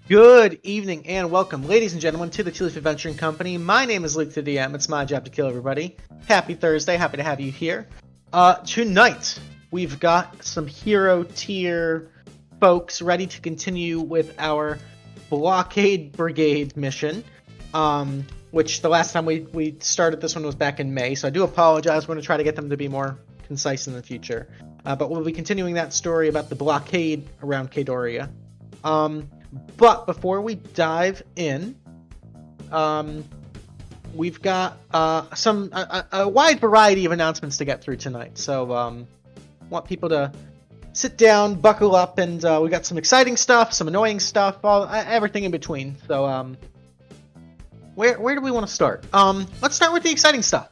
Good evening and welcome, ladies and gentlemen, to the Tealeaf Adventuring Company. My name is LukeTheDM. It's my job to kill everybody. Happy Thursday. Happy to have you here. Tonight, we've got some hero tier folks ready to continue with our Blockade Brigade mission, which the last time we started this one was back in May, so I do apologize. We're going to try to get them to be more concise in the future. But we'll be continuing that story about the blockade around Kaedoria. But before we dive in, we've got a wide variety of announcements to get through tonight. So want people to sit down, buckle up, and we got some exciting stuff, some annoying stuff, everything in between. So where do we want to start? Let's start with the exciting stuff.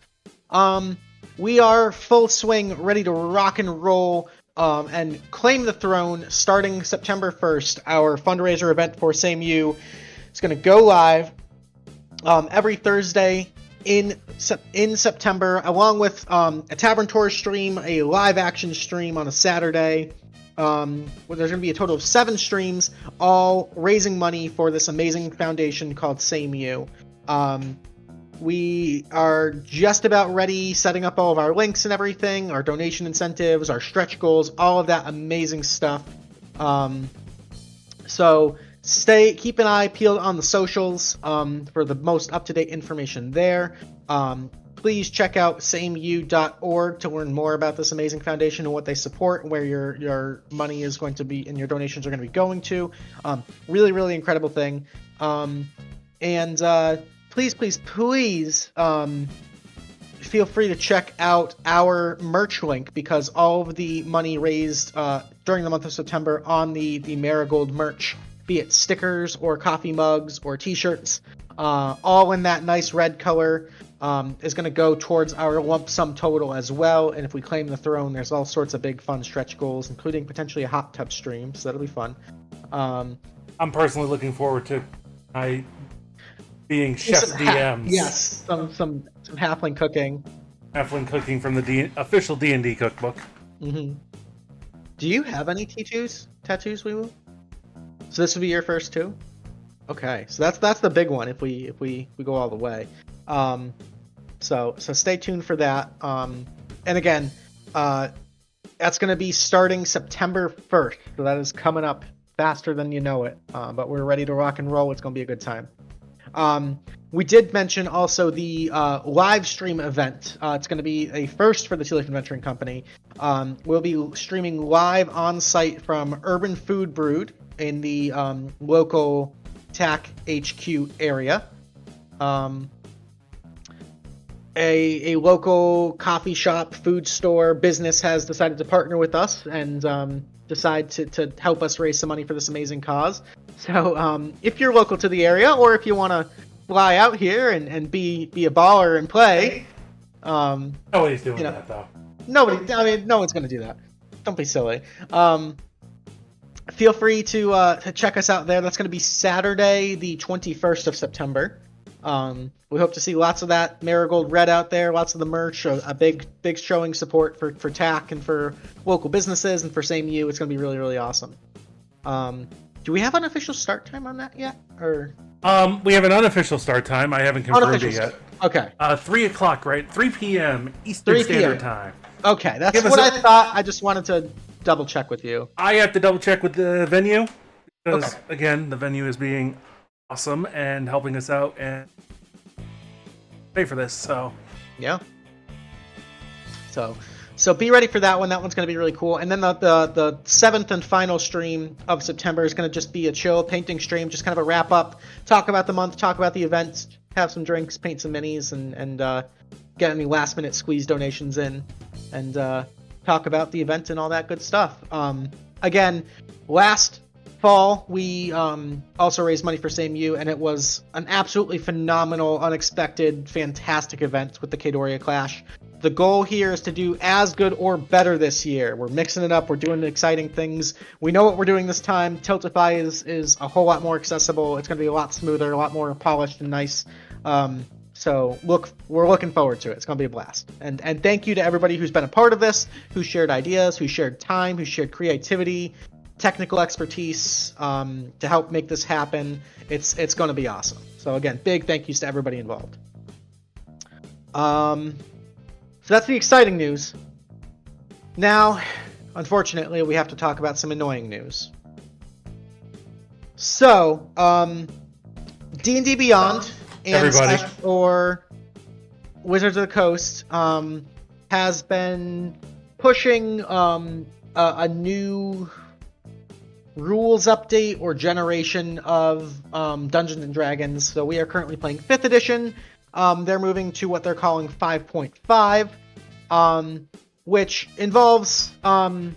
We are full swing, ready to rock and roll. And claim the throne starting September 1st. Our fundraiser event for SameU is going to go live every Thursday in September, along with a Tavern Tour stream, a live action stream on a Saturday. There's going to be a total of 7 streams, all raising money for this amazing foundation called SameU. We are just about ready, setting up all of our links and everything, our donation incentives, our stretch goals, all of that amazing stuff. So keep an eye peeled on the socials for the most up-to-date information there. Please check out sameu.org to learn more about this amazing foundation and what they support, and where your money is going to be and your donations are going to be going to. Really, really incredible thing. Please, feel free to check out our merch link, because all of the money raised during the month of September on the Marigold merch, be it stickers or coffee mugs or t-shirts, all in that nice red color, is going to go towards our lump sum total as well. And if we claim the throne, there's all sorts of big fun stretch goals, including potentially a hot tub stream, so that'll be fun. I'm personally looking forward to being Chef DMs. Yes, some halfling cooking. Halfling cooking from the official D&D cookbook. Mm-hmm. Do you have any tattoos, WeeWoo? So this would be your first too? Okay, so that's the big one if we go all the way. So stay tuned for that. And again, that's going to be starting September 1st. So that is coming up faster than you know it. But we're ready to rock and roll. It's going to be a good time. We did mention also the live stream event. It's going to be a first for the Tealeaf Adventuring Company. We'll be streaming live on site from Urban Food Brewed in the local TAC HQ area. A local coffee shop, food store, business has decided to partner with us and decide to help us raise some money for this amazing cause. So if you're local to the area, or if you want to fly out here and be a baller and play, Nobody's doing that though. No one's going to do that. Don't be silly. Feel free to check us out there. That's going to be Saturday, the 21st of September. We hope to see lots of that Marigold Red out there, lots of the merch, a big showing support for TAC and for local businesses and for SameU. It's going to be really, really awesome. Do we have an official start time on that yet? Or we have an unofficial start time. I haven't confirmed it yet. Okay. 3 o'clock, right? 3 p.m. Eastern Standard Time. Okay, that's what I thought. I just wanted to double check with you. I have to double check with the venue because, again, the venue is being awesome and helping us out and pay for this. So yeah. So be ready for that one. That one's going to be really cool. And then the 7th and final stream of September is going to just be a chill painting stream, just kind of a wrap up, talk about the month, talk about the event, have some drinks, paint some minis, and get any last minute squeeze donations in, and talk about the event and all that good stuff. Again, last fall we also raised money for SameU, and it was an absolutely phenomenal, unexpected, fantastic event with the Kaedoria Clash. The goal here is to do as good or better this year. We're mixing it up. We're doing exciting things. We know what we're doing this time. Tiltify is a whole lot more accessible. It's going to be a lot smoother, a lot more polished and nice. So we're looking forward to it. It's going to be a blast. And thank you to everybody who's been a part of this, who shared ideas, who shared time, who shared creativity, technical expertise to help make this happen. It's going to be awesome. So again, big thank yous to everybody involved. So that's the exciting news. Now, unfortunately, we have to talk about some annoying news. So, D&D Beyond and or Wizards of the Coast has been pushing a new rules update or generation of Dungeons and Dragons. So we are currently playing 5th edition. They're moving to what they're calling 5.5, which involves some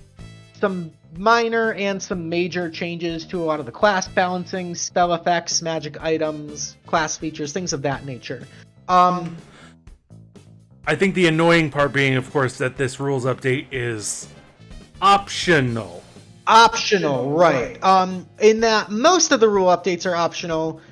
minor and some major changes to a lot of the class balancing, spell effects, magic items, class features, things of that nature. I think the annoying part being, of course, that this rules update is optional. Optional, right. In that most of the rule updates are optional,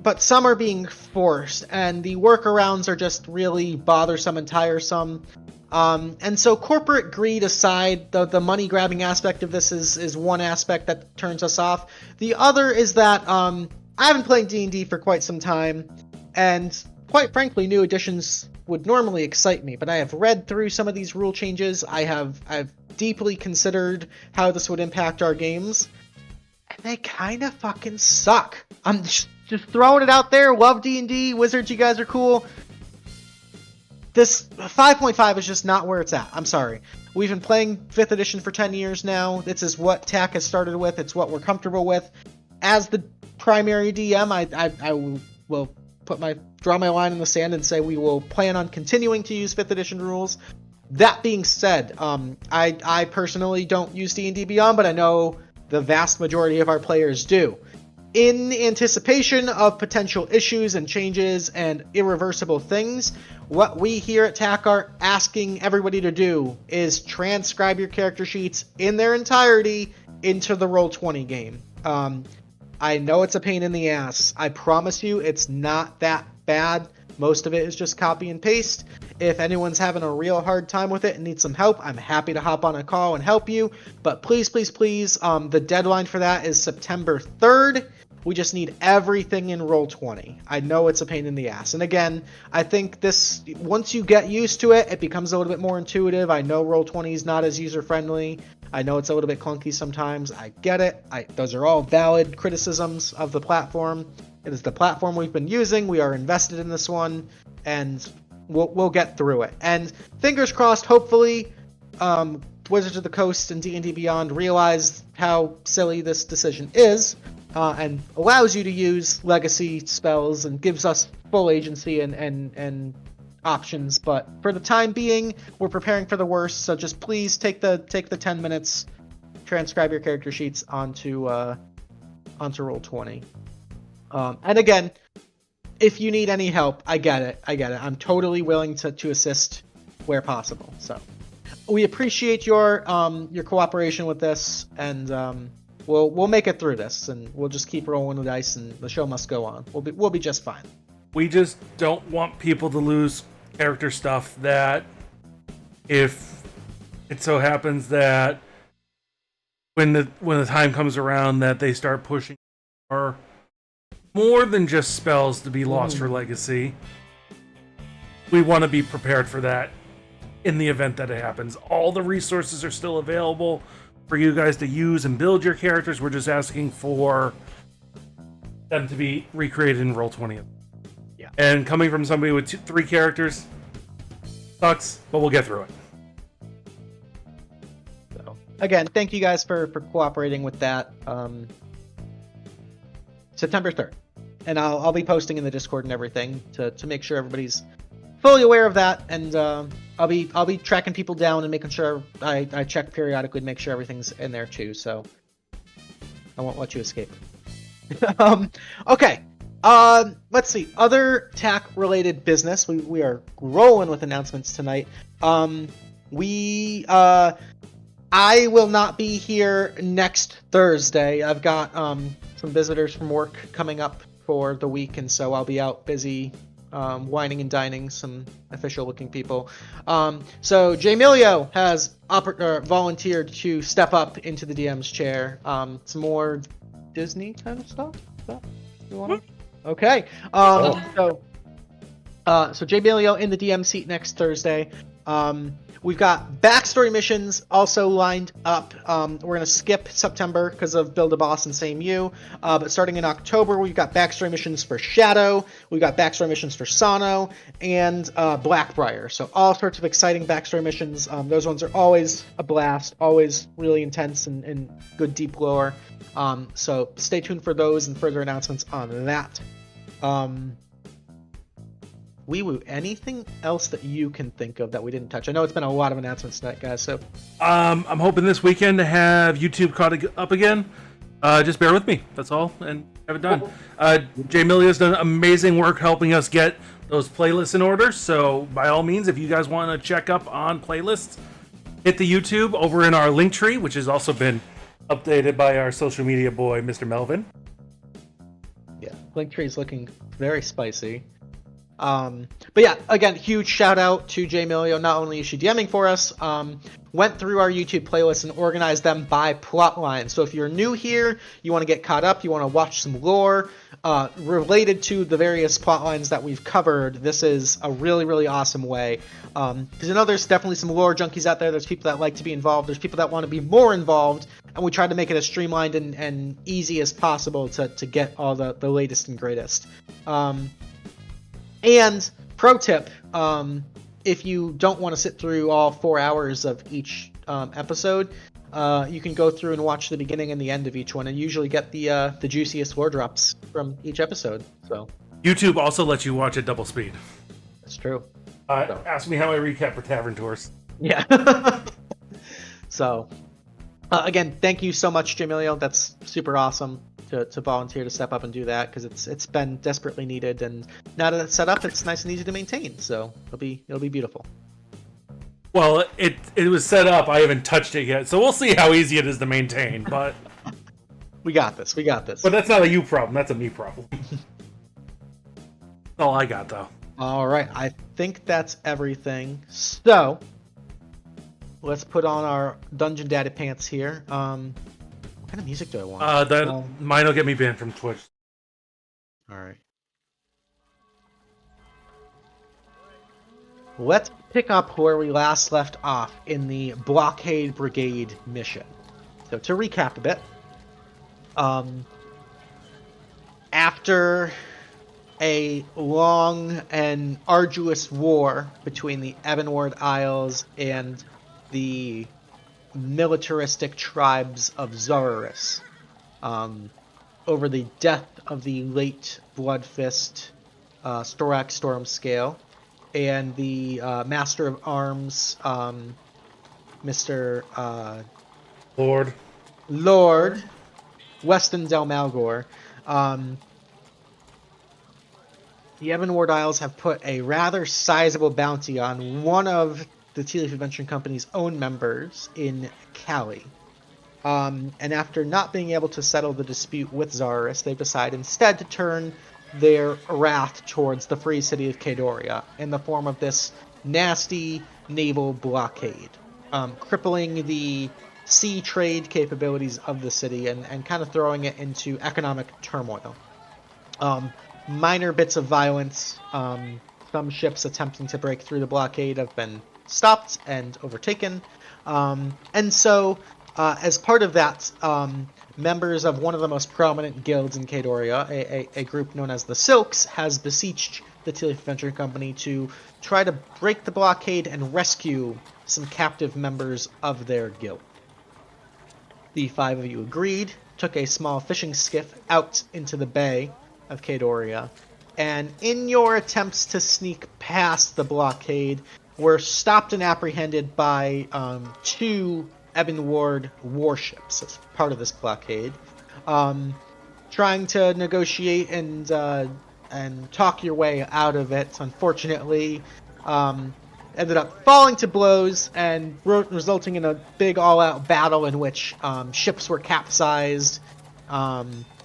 but some are being forced, and the workarounds are just really bothersome and tiresome. And so corporate greed aside, the money-grabbing aspect of this is one aspect that turns us off. The other is that I haven't played D&D for quite some time, and quite frankly, new additions would normally excite me, but I have read through some of these rule changes. I've deeply considered how this would impact our games, and they kind of fucking suck. I'm just throwing it out there. Love D&D. Wizards, you guys are cool. This 5.5 is just not where it's at. I'm sorry. We've been playing 5th edition for 10 years now. This is what TAC has started with. It's what we're comfortable with. As the primary DM, I will draw my line in the sand and say we will plan on continuing to use 5th edition rules. That being said, I personally don't use D&D Beyond, but I know the vast majority of our players do. In anticipation of potential issues and changes and irreversible things, what we here at TAC are asking everybody to do is transcribe your character sheets in their entirety into the Roll20 game. I know it's a pain in the ass. I promise you it's not that bad. Most of it is just copy and paste. If anyone's having a real hard time with it and needs some help, I'm happy to hop on a call and help you. But please, please, please, the deadline for that is September 3rd. We just need everything in Roll20. I know it's a pain in the ass. And again, I think this, once you get used to it, it becomes a little bit more intuitive. I know Roll20 is not as user-friendly. I know it's a little bit clunky sometimes. I get it. Those are all valid criticisms of the platform. It is the platform we've been using. We are invested in this one, and we'll get through it. And fingers crossed, hopefully, Wizards of the Coast and D&D Beyond realize how silly this decision is, and allows you to use legacy spells and gives us full agency and options. But for the time being, we're preparing for the worst. So just please take the 10 minutes, transcribe your character sheets onto Roll20. And again, if you need any help, I get it. I'm totally willing to assist where possible. So we appreciate your cooperation with this, and we'll make it through this, and we'll just keep rolling the dice, and the show must go on. We'll be just fine. We just don't want people to lose character stuff that, if it so happens that when the time comes around that they start pushing more than just spells to be lost for legacy, we want to be prepared for that in the event that it happens. All the resources are still available for you guys to use and build your characters. We're just asking for them to be recreated in Roll20. Yeah. And coming from somebody with 3 characters sucks, but we'll get through it. So again, thank you guys for cooperating with that. September 3rd. And I'll be posting in the Discord and everything to make sure everybody's fully aware of that, and I'll be tracking people down and making sure I check periodically to make sure everything's in there too, so I won't let you escape. Okay. Let's see. Other TAC related business. We are rolling with announcements tonight. I will not be here next Thursday. I've got some visitors from work coming up for the week, and so I'll be out busy whining and dining some official-looking people. So Jmillyo has volunteered to step up into the DM's chair. Some more Disney kind of stuff. Is that you want? Okay. So Jmillyo in the DM seat next Thursday. We've got backstory missions also lined up. We're going to skip September because of Build a Boss and Same You. But starting in October, we've got backstory missions for Shadow. We've got backstory missions for Sano and Blackbriar. So all sorts of exciting backstory missions. Those ones are always a blast, always really intense and good deep lore. So stay tuned for those and further announcements on that. WeeWoo, anything else that you can think of that we didn't touch? I know it's been a lot of announcements tonight, guys. So, I'm hoping this weekend to have YouTube caught up again. Just bear with me. That's all, and have it done. Jmillyo's done amazing work helping us get those playlists in order. So, by all means, if you guys want to check up on playlists, hit the YouTube over in our link tree, which has also been updated by our social media boy, Mr. Melvin. Yeah, link tree is looking very spicy. But yeah, again, huge shout out to Jmillyo. Not only is she DMing for us, went through our YouTube playlist and organized them by plot line. So if you're new here, you want to get caught up, you want to watch some lore related to the various plot lines that we've covered, this is a really, really awesome way. Because I know there's definitely some lore junkies out there. There's people that like to be involved. There's people that want to be more involved. And we try to make it as streamlined and easy as possible to get all the latest and greatest. And pro tip, if you don't want to sit through all 4 hours of each episode, you can go through and watch the beginning and the end of each one, and usually get the juiciest lore drops from each episode. So YouTube also lets you watch at double speed. That's true. Ask me how I recap for Tavern Tours. Yeah. So, again, thank you so much, Jmillyo. That's super awesome to volunteer to step up and do that, because it's been desperately needed, and now that it's set up, it's nice and easy to maintain. So it'll be beautiful. Well, it was set up. I haven't touched it yet, so we'll see how easy it is to maintain. But we got this. But that's not a you problem. That's a me problem. That's all I got, though. All right, I think that's everything. So let's put on our Dungeon Daddy pants here. What kind of music do I want? Mine will get me banned from Twitch. All right. Let's pick up where we last left off in the Blockade Brigade mission. So to recap a bit, after a long and arduous war between the Ebonward Isles and the militaristic tribes of Zarurus, over the death of the late Bloodfist Storak Stormscale and the Master of Arms, Mr. Lord Weston Del Malgor. The Ebonward Isles have put a rather sizable bounty on one of the Tealeaf Adventure Company's own members in Callie. And after not being able to settle the dispute with Zarurus, they've decided instead to turn their wrath towards the free city of Kaedoria in the form of this nasty naval blockade, crippling the sea trade capabilities of the city and kind of throwing it into economic turmoil. Minor bits of violence, some ships attempting to break through the blockade have been stopped and overtaken. And so, as part of that, members of one of the most prominent guilds in Kaedoria, a group known as the Silks, has beseeched the Tealeaf Adventure Company to try to break the blockade and rescue some captive members of their guild. The five of you agreed, took a small fishing skiff out into the bay of Kaedoria, and in your attempts to sneak past the blockade, were stopped and apprehended by two Ebonward warships as part of this blockade, trying to negotiate and talk your way out of it. Unfortunately, ended up falling to blows and resulting in a big all-out battle in which ships were capsized,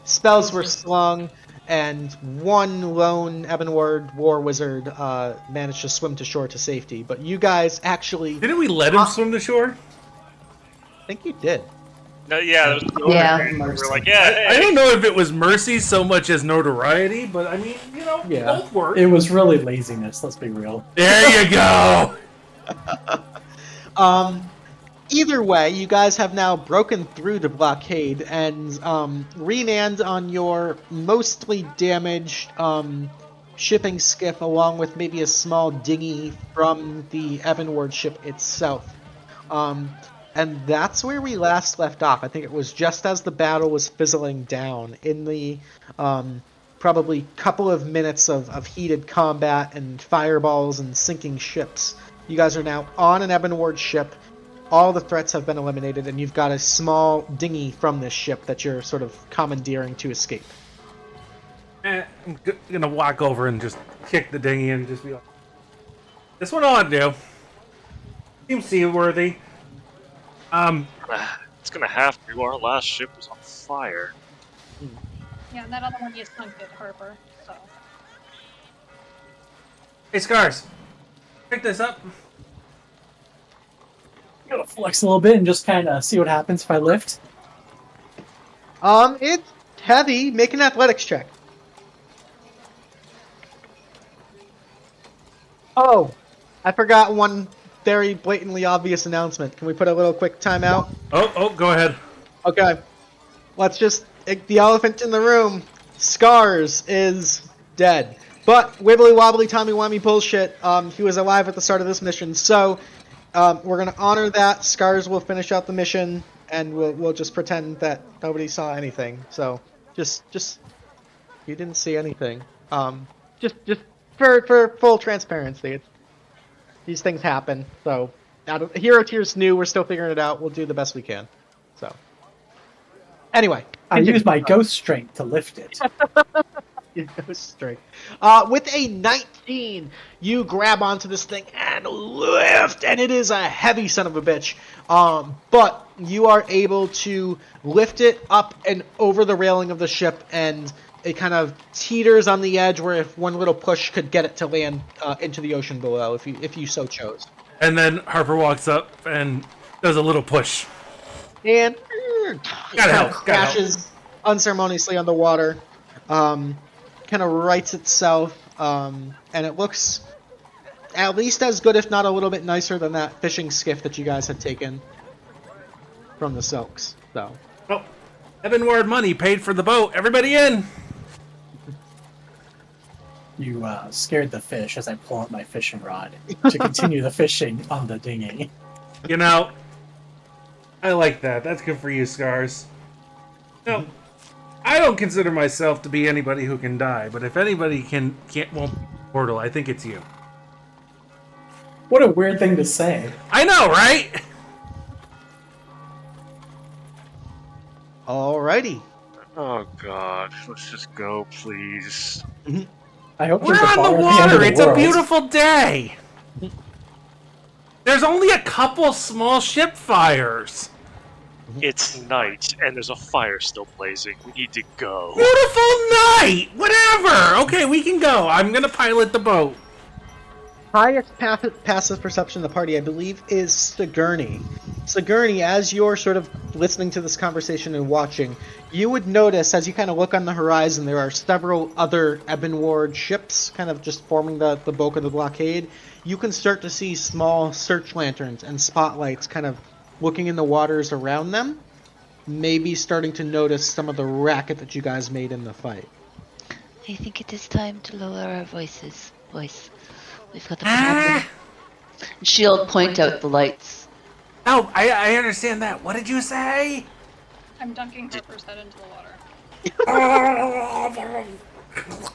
spells were slung, and one lone Ebonward war wizard managed to swim to shore to safety. But you guys actually... Didn't we let him swim to shore? I think you did. No, yeah, there was Yeah. we're like, yeah, hey. I don't know if it was mercy so much as notoriety, but I mean, both work. It was really laziness, let's be real. There you go! Either way, you guys have now broken through the blockade and re-manned on your mostly damaged shipping skiff, along with maybe a small dinghy from the Ebonward ship itself. And that's where we last left off. I think it was just as the battle was fizzling down in the probably couple of minutes of heated combat and fireballs and sinking ships. You guys are now on an Ebonward ship. All the threats have been eliminated, and you've got a small dinghy from this ship that you're sort of commandeering to escape. I'm gonna walk over and just kick the dinghy and just be like, this one ought to do. Seems seaworthy. It's gonna have to. Our last ship was on fire. Yeah, and that other one you sunk it, Harper. So. Hey, Scars, pick this up. I'm gonna flex a little bit and just kind of see what happens if I lift. It's heavy. Make an athletics check. Oh, I forgot one very blatantly obvious announcement. Can we put a little quick timeout? Oh, go ahead. Okay. Let's just... The elephant in the room. Scars is dead. But wibbly wobbly timey wimey bullshit, he was alive at the start of this mission. So we're gonna honor that. Scars will finish out the mission, and we'll just pretend that nobody saw anything. So just you didn't see anything. Just for full transparency, these things happen. So Hero Tier's new. We're still figuring it out. We'll do the best we can. So anyway, I use my ghost strength to lift it. Ghost strength. With a 19, you grab onto this thing and lift, and it is a heavy son of a bitch. But you are able to lift it up and over the railing of the ship, and it kind of teeters on the edge where if one little push could get it to land into the ocean below, if you so chose. And then Harper walks up and does a little push. And Gotta help. crashes unceremoniously on the water. Kind of rights itself, and it looks at least as good, if not a little bit nicer than that fishing skiff that you guys had taken from the Silks. So, Oh, Ebonward money paid for the boat. Everybody in. You scared the fish as I pull out my fishing rod to continue the fishing on the dinghy. You know, I like that. That's good for you, Scars. No, I don't consider myself to be anybody who can die, but if anybody won't portal, I think it's you. What a weird thing to say. I know, right? alrighty. Oh god, let's just go, please. I hope We're there's a on bar the at end of water. the It's a world. beautiful day. There's only a couple small ship fires. It's night, and there's a fire still blazing. We need to go. Beautiful night. Whatever. Okay, we can go. I'm gonna pilot the boat. Highest passive perception of the party, I believe, is Sigourney. Sigourney, as you're sort of listening to this conversation and watching, you would notice as you kind of look on the horizon, there are several other Ebonward ships kind of just forming the bulk of the blockade. You can start to see small search lanterns and spotlights kind of looking in the waters around them, maybe starting to notice some of the racket that you guys made in the fight. I think it is time to lower our voices. We've got a problem. She'll point out the lights. Oh, I understand that. What did you say? I'm dunking Harper's head into the water.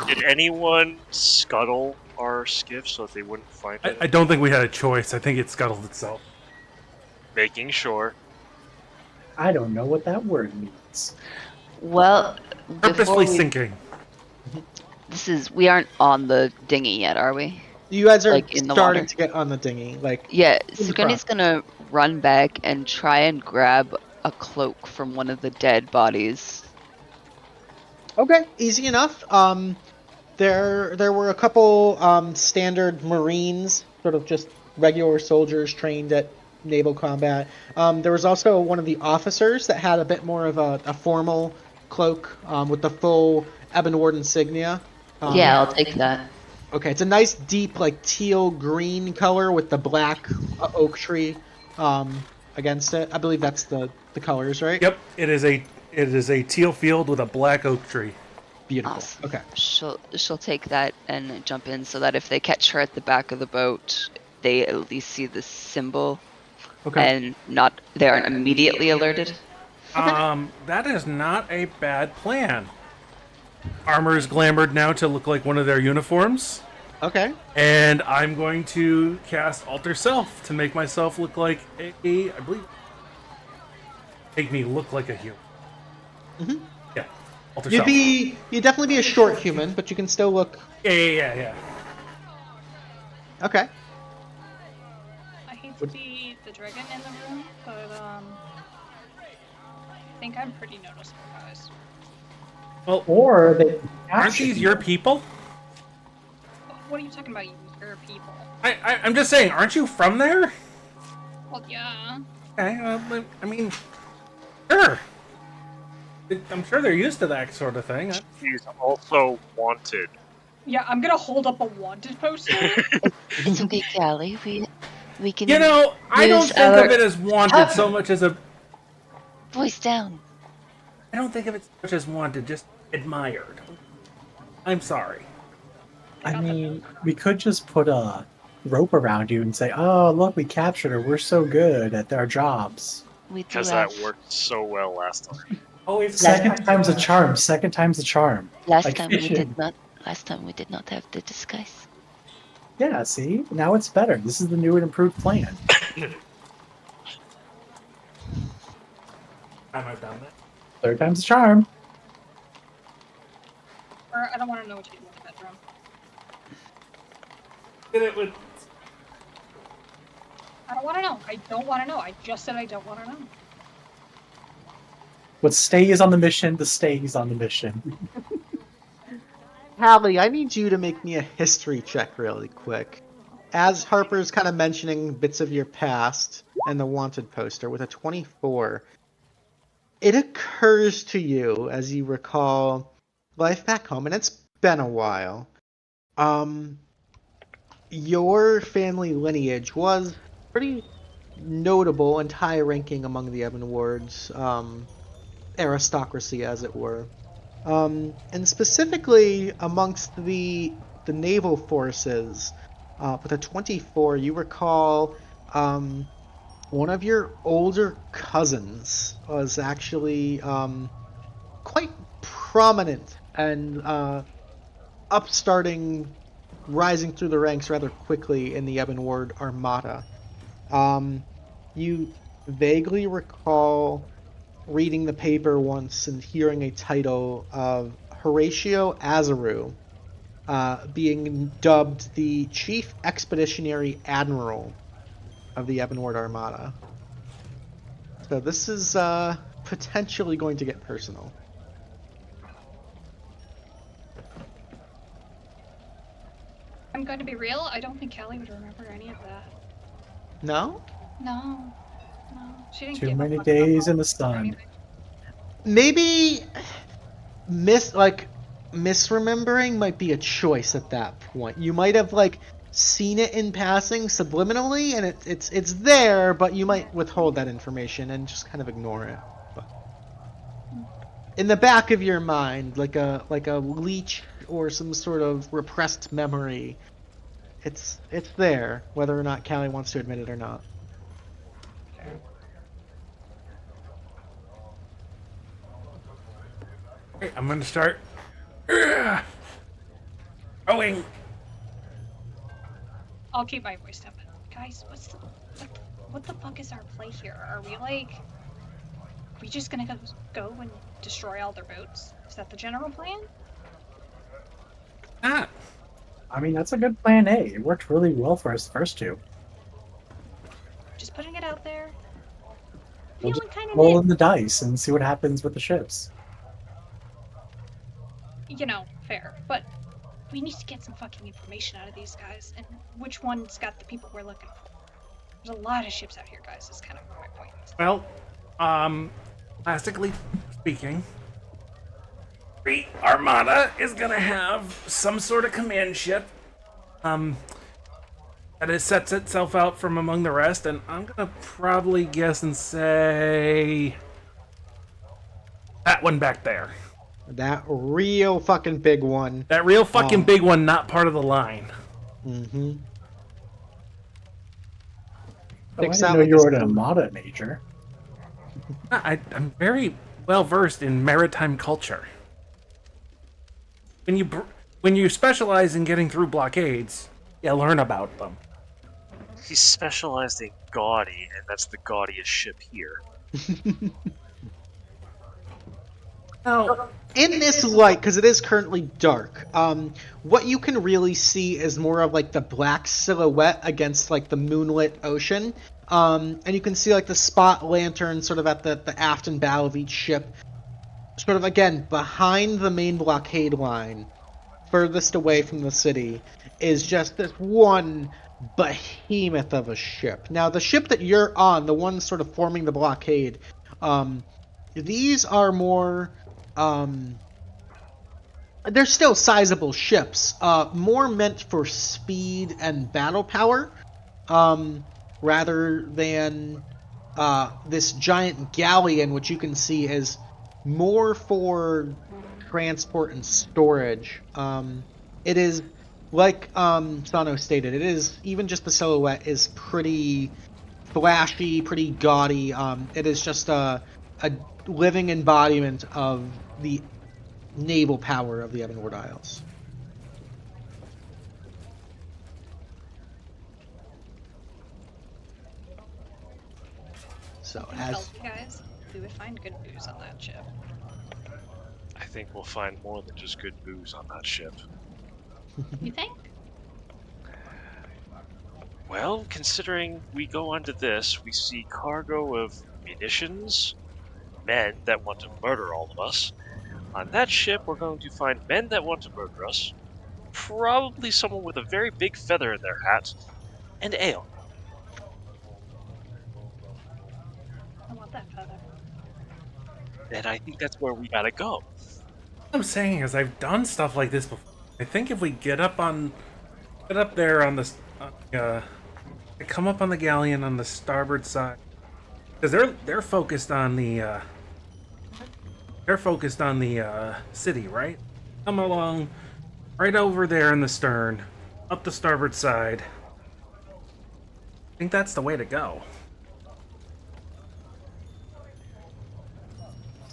Did anyone scuttle our skiff so that they wouldn't find it? I don't think we had a choice. I think it scuttled itself. Making sure. I don't know what that word means. Well, Purposely sinking. we aren't on the dinghy yet, are we? You guys are Like in the starting water? to get on the dinghy, like Yeah, the Sigourney's gonna run back and try and grab a cloak from one of the dead bodies. Okay, easy enough. There were a couple standard Marines, sort of just regular soldiers trained at naval combat. There was also one of the officers that had a bit more of a formal cloak with the full Ebonward insignia. Yeah, I'll take that. Okay, it's a nice deep like teal green color with the black oak tree against it. I believe that's the colors, right? Yep, it is a teal field with a black oak tree. Beautiful. Awesome. Okay. She'll take that and jump in so that if they catch her at the back of the boat, they at least see the symbol Okay. and they aren't immediately alerted. That is not a bad plan. Armor is glamored now to look like one of their uniforms. Okay. And I'm going to cast Alter Self to make myself look like I believe, make me look like a human. Mhm. Yeah, Alter Self. You'd definitely be a short human, but you can still look. Yeah. Okay. I hate to be the dragon in the room, but I think I'm pretty noticeable, guys. Well, Or they aren't these your people? What are you talking about, you your people? I'm just saying, aren't you from there? Well, yeah. Okay, I mean, sure. I'm sure they're used to that sort of thing. She's also wanted. Yeah, I'm gonna hold up a wanted poster. It's okay, Callie. We can. You know, I don't use think our of it as wanted so much as a. voice down. I don't think of it so much as wanted, just admired. I'm sorry. I mean, we could just put a rope around you and say, "Oh, look, we captured her. We're so good at our jobs." We do Because have. that worked so well last time. Oh, it's Second time's a charm. Second time's a charm. Last Like time we fishing. did not. Last time we did not have the disguise. Yeah, see? Now it's better. This is the new and improved plan. I've done that. Third time's a charm. Or I don't want to know what you do in the bedroom. Did it with. I don't want to know. I don't want to know. I just said I don't want to know. What stays on the mission, the stays on the mission. Callie, I need you to make me a history check really quick. As Harper's kind of mentioning bits of your past and the wanted poster with a 24, it occurs to you as you recall life back home, and it's been a while. Your family lineage was pretty notable and high-ranking among the Ebonwards, aristocracy, as it were. And specifically amongst the naval forces, with a 24, you recall one of your older cousins was actually quite prominent and rising through the ranks rather quickly in the Ebonward Armada. You vaguely recall reading the paper once and hearing a title of Horatio Azaru being dubbed the Chief Expeditionary Admiral of the Ebonward Armada. So this is potentially going to get personal. I'm going to be real. I don't think Callie would remember any of that. No? No. She didn't Too give a many fuck days about in the or sun. anything. Maybe misremembering might be a choice at that point. You might have seen it in passing subliminally, and it's there, but you might withhold that information and just kind of ignore it. But in the back of your mind, like a leech or some sort of repressed memory, it's there, whether or not Callie wants to admit it or not. Okay, I'm gonna start. Rowing. I'll keep my voice down. Guys, what the fuck is our play here? Are we just gonna go and destroy all their boats? Is that the general plan? Ah, I mean, that's a good plan A. It worked really well for us the first two. Just putting it out there. We'll Feeling just kind of roll in the dice and see what happens with the ships. you know, fair. But we need to get some fucking information out of these guys, and which one's got the people we're looking for. There's a lot of ships out here, guys, is kind of my point. Well, classically speaking, the Armada is gonna have some sort of command ship. That it sets itself out from among the rest, and I'm gonna probably guess and say that one back there. That real fucking big one. That real fucking big one, not part of the line. Mm-hmm. I didn't know you were an Armada major. I'm very well versed in maritime culture. When you specialize in getting through blockades, you learn about them. He's specialized in gaudy, and that's the gaudiest ship here. Now, in this light, because it is currently dark, what you can really see is more of like the black silhouette against like the moonlit ocean. And you can see like the spot lantern sort of at the aft and bow of each ship. Sort of again, behind the main blockade line, furthest away from the city, is just this one behemoth of a ship. Now, the ship that you're on, the one sort of forming the blockade, these are more... they're still sizable ships, more meant for speed and battle power, rather than this giant galleon, which you can see is more for transport and storage. It is, like Sano stated, it is, even just the silhouette is pretty flashy, pretty gaudy. It is just a living embodiment of the naval power of the Ebonward Isles. So, as You guys, we would find good booze on that ship. I think we'll find more than just good booze on that ship. You think? Well, considering we go onto this, we see cargo of munitions, men that want to murder all of us. On that ship, we're going to find men that want to murder us, probably someone with a very big feather in their hat, and ale. I want that feather. And I think that's where we gotta go. what I'm saying is I've done stuff like this before. I think if we get up there on the, come up on the galleon on the starboard side, because they're focused on the, city, right? Come along, right over there in the stern, up the starboard side. I think that's the way to go.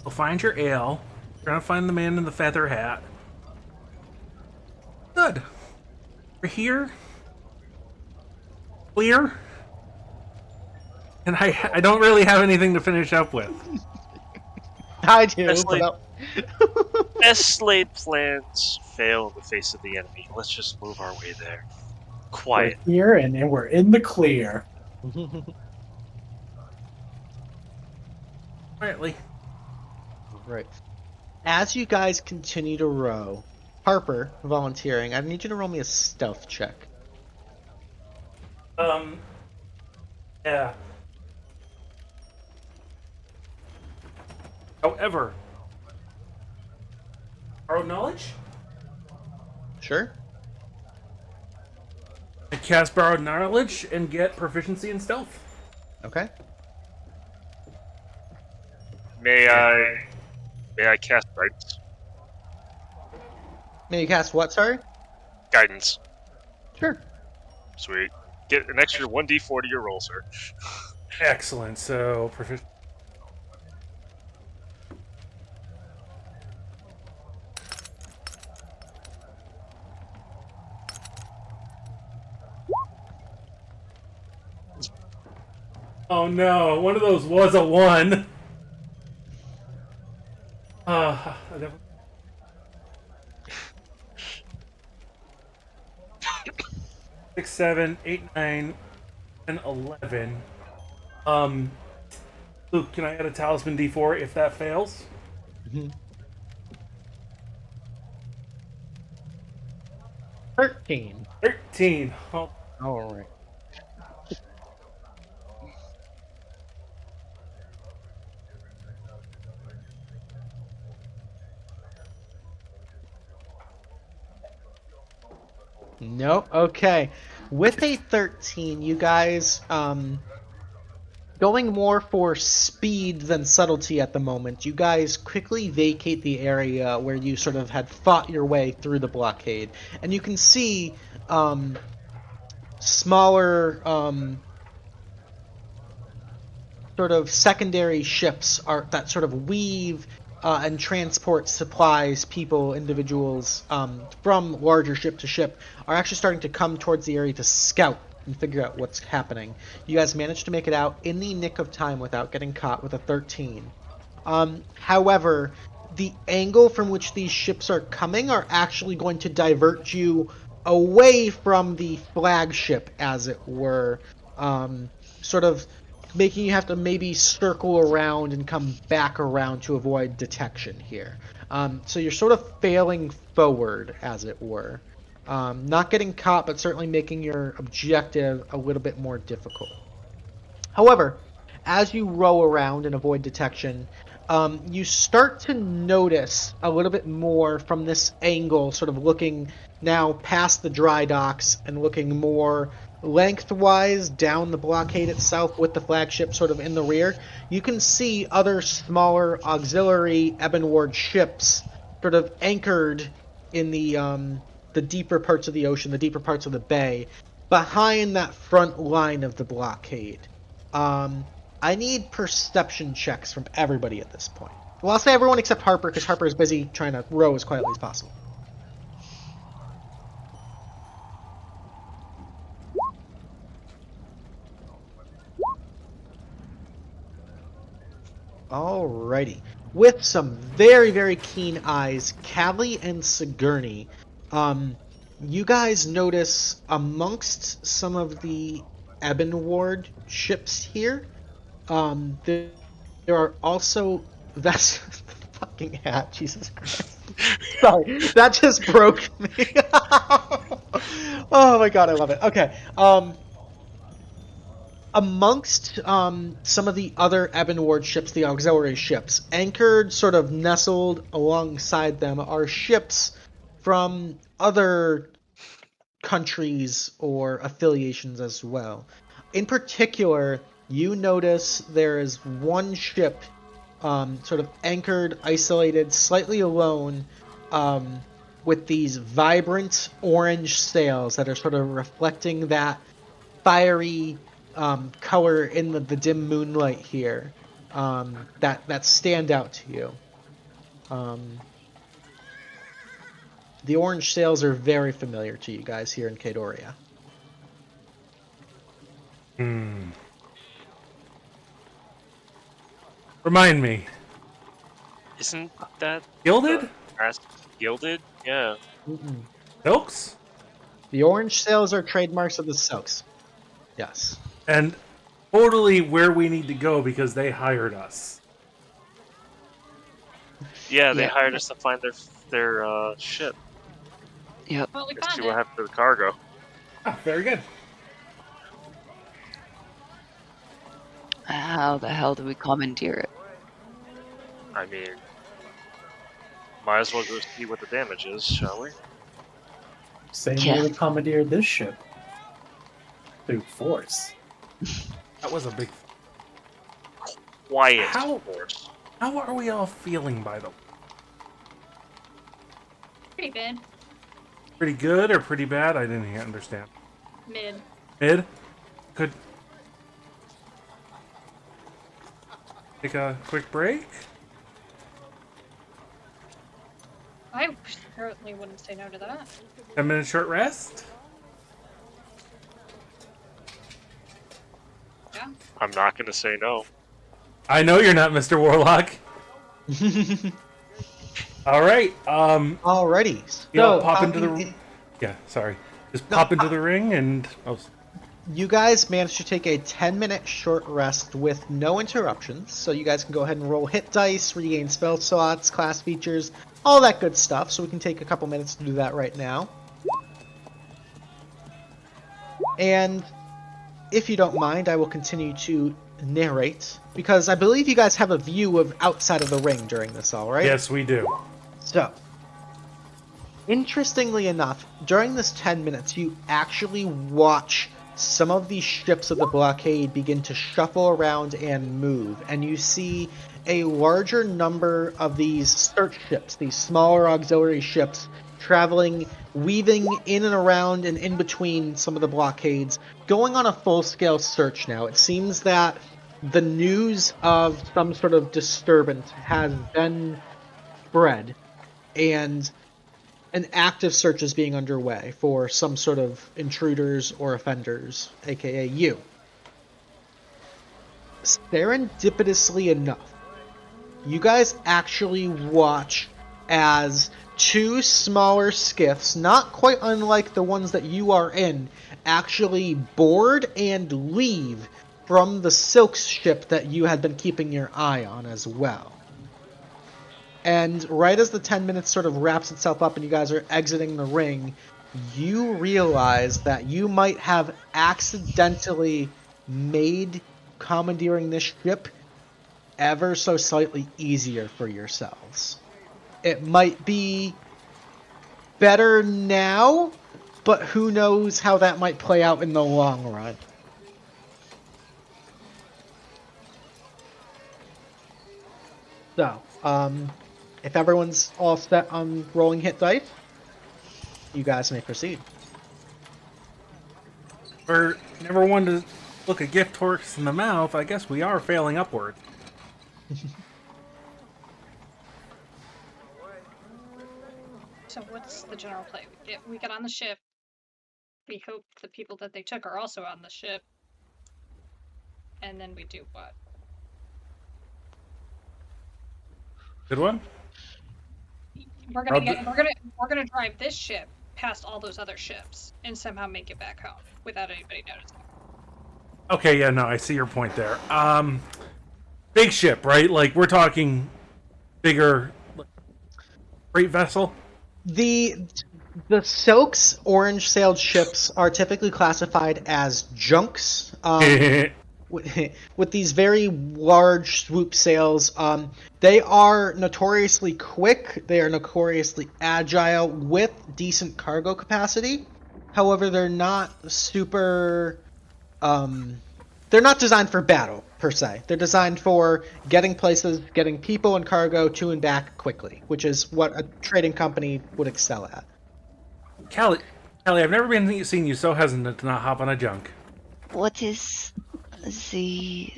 So find your ale. Trying to find the man in the feather hat. Good. We're here. Clear. And I don't really have anything to finish up with. I do. Best laid plans fail in the face of the enemy. Let's just move our way there. Quiet. We're here and we're in the clear. Quietly. Right. As you guys continue to row, Harper, volunteering, I need you to roll me a stealth check. Yeah. However, borrow knowledge? Sure. I cast borrowed knowledge and get proficiency in stealth. Okay. May I cast guidance? May you cast what, sorry? Guidance. Sure. Sweet. Get an extra 1d4 to your roll, sir. Excellent. So proficiency. Oh no, one of those was a 1. I never... 6, 7, 8, 9, and 11. Luke, can I add a talisman D4 if that fails? 13. 13. Oh, All right. Nope. Okay. With a 13, you guys, going more for speed than subtlety at the moment, you guys quickly vacate the area where you sort of had fought your way through the blockade. And you can see smaller sort of secondary ships are that sort of weave and transport supplies, people, individuals from larger ship to ship are actually starting to come towards the area to scout and figure out what's happening. You guys managed to make it out in the nick of time without getting caught with a 13. However, the angle from which these ships are coming are actually going to divert you away from the flagship, as it were, sort of making you have to maybe circle around and come back around to avoid detection here. So you're sort of failing forward, as it were. Not getting caught, but certainly making your objective a little bit more difficult. However, as you row around and avoid detection, you start to notice a little bit more from this angle, sort of looking now past the dry docks and looking more lengthwise down the blockade itself with the flagship sort of in the rear. You can see other smaller auxiliary Ebonward ships sort of anchored in the deeper parts of the ocean, the deeper parts of the bay, behind that front line of the blockade. I need perception checks from everybody at this point. Well, I'll say everyone except Harper, because Harper is busy trying to row as quietly as possible. Alrighty. With some very, very keen eyes, Callie and Sigourney, you guys notice amongst some of the Ebonward ships here, there are also that's fucking hat, Jesus Christ. Sorry, that just broke me. Oh my god, I love it. Okay. Amongst some of the other Ebonward ships, the auxiliary ships, anchored, sort of nestled alongside them, are ships from other countries or affiliations as well. In particular, you notice there is one ship sort of anchored, isolated, slightly alone, with these vibrant orange sails that are sort of reflecting that fiery color in the dim moonlight here that stand out to you. The orange sails are very familiar to you guys here in Kaedoria. remind me. Isn't that Gilded? Gilded? Yeah. Mm-mm. Silks? The orange sails are trademarks of the Silks. Yes. And totally where we need to go because they hired us. Yeah, they Yeah. hired us to find their ship. Yep. Well, we Let's see found what it. happened to the cargo. Ah, very good. How the hell do we commandeer it? I mean, might as well go see what the damage is, shall we? Same Yeah. way we commandeered this ship. Through force. That was a big... Quiet. How- Force. How are we all feeling, by the way? Pretty bad. Pretty good or pretty bad? I didn't understand. Mid. Mid? Could... take a quick break? I certainly wouldn't say no to that. 10-minute short rest? Yeah. I'm not going to say no. I know you're not, Mr. Warlock. All right. Alrighty. You know, So, pop into the... Yeah, sorry. Just No, pop into the ring and... Oh, you guys managed to take a 10-minute short rest with no interruptions, so you guys can go ahead and roll hit dice, regain spell slots, class features, all that good stuff, so we can take a couple minutes to do that right now. And if you don't mind, I will continue to narrate, because I believe you guys have a view of outside of the ring during this, all right? Yes, we do. So, interestingly enough, during this 10 minutes, you actually watch some of these ships of the Blockade begin to shuffle around and move, and you see a larger number of these search ships, these smaller auxiliary ships, traveling, weaving in and around and in between some of the blockades, going on a full-scale search now. It seems that the news of some sort of disturbance has been spread, and an active search is being underway for some sort of intruders or offenders, aka you. Serendipitously enough, you guys actually watch as two smaller skiffs, not quite unlike the ones that you are in, actually board and leave from the Silk's ship that you had been keeping your eye on as well. And right as the 10 minutes sort of wraps itself up and you guys are exiting the ring, you realize that you might have accidentally made commandeering this ship ever so slightly easier for yourselves. It might be better now, but who knows how that might play out in the long run. So, if everyone's all set on rolling hit dice, you guys may proceed. We're never one to look a gift horse in the mouth. I guess we are failing upward. So what's the general play? We get on the ship. We hope the people that they took are also on the ship. And then we do what? Good one. We're gonna drive this ship past all those other ships and somehow make it back home without anybody noticing. Okay, yeah, no, I see your point there. Big ship, right? Like we're talking bigger freight vessel. The Silk's orange-sailed ships are typically classified as junks. With these very large swoop sails, they are notoriously quick, they are notoriously agile with decent cargo capacity. However, they're not super... they're not designed for battle, per se. They're designed for getting places, getting people and cargo to and back quickly, which is what a trading company would excel at. Callie, I've never seen you so hesitant to not hop on a junk. What is the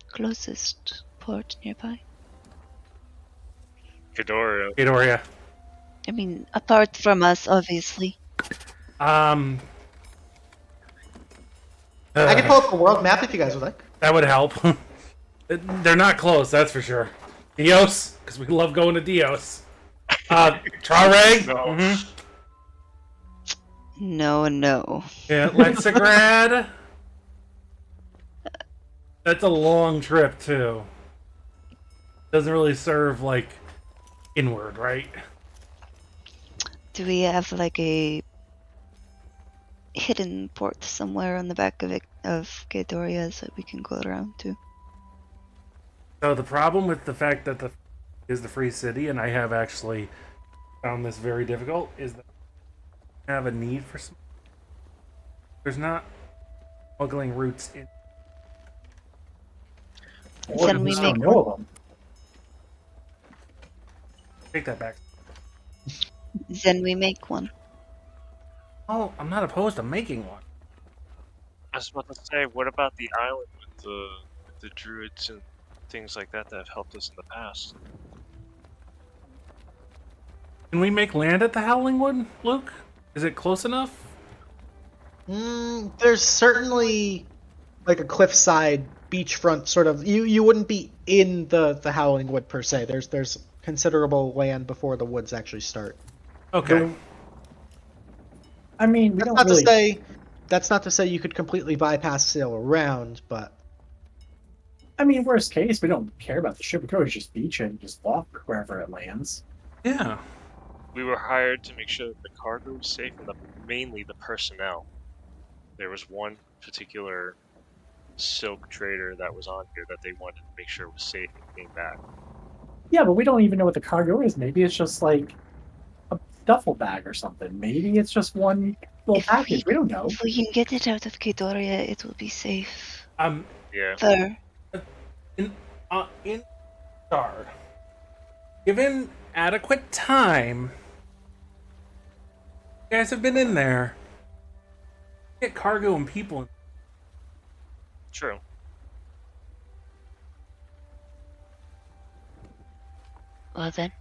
closest port nearby? Kaedoria. I mean, apart from us, obviously. I can pull up a world map if you guys would like. That would help. They're not close, that's for sure. Dios, because we love going to Dios. Trareg? No. Mm-hmm. No. Yeah, Lexigrad. That's a long trip, too. Doesn't really serve, like, inward, right? Do we have, like, a hidden port somewhere on the back of Kaedoria that we can go around to? So the problem with the fact that is the free city, and I have actually found this very difficult, is that I have a need for some... There's not smuggling routes in. Can we make know of them? Take that back. Then we make one. Oh, I'm not opposed to making one. I was about to say, what about the island with the druids and things like that have helped us in the past? Can we make land at the Howling Wood, Luke? Is it close enough? There's certainly like a cliffside beachfront sort of. You wouldn't be in the Howling Wood per se. There's considerable land before the woods actually start. Okay. I mean, That's not to say you could completely bypass sail around, but I mean, worst case, we don't care about the ship. We could always just beach it and just walk wherever it lands. Yeah. We were hired to make sure that the cargo was safe and mainly the personnel. There was one particular silk trader that was on here that they wanted to make sure was safe and came back. Yeah, but we don't even know what the cargo is. Maybe it's just like a duffel bag or something. Maybe it's just one little package. We don't know. If we can get it out of Kaedoria, it will be safe. Yeah. There. In Star, given adequate time, you guys have been in there. Get cargo and people. True. Well then,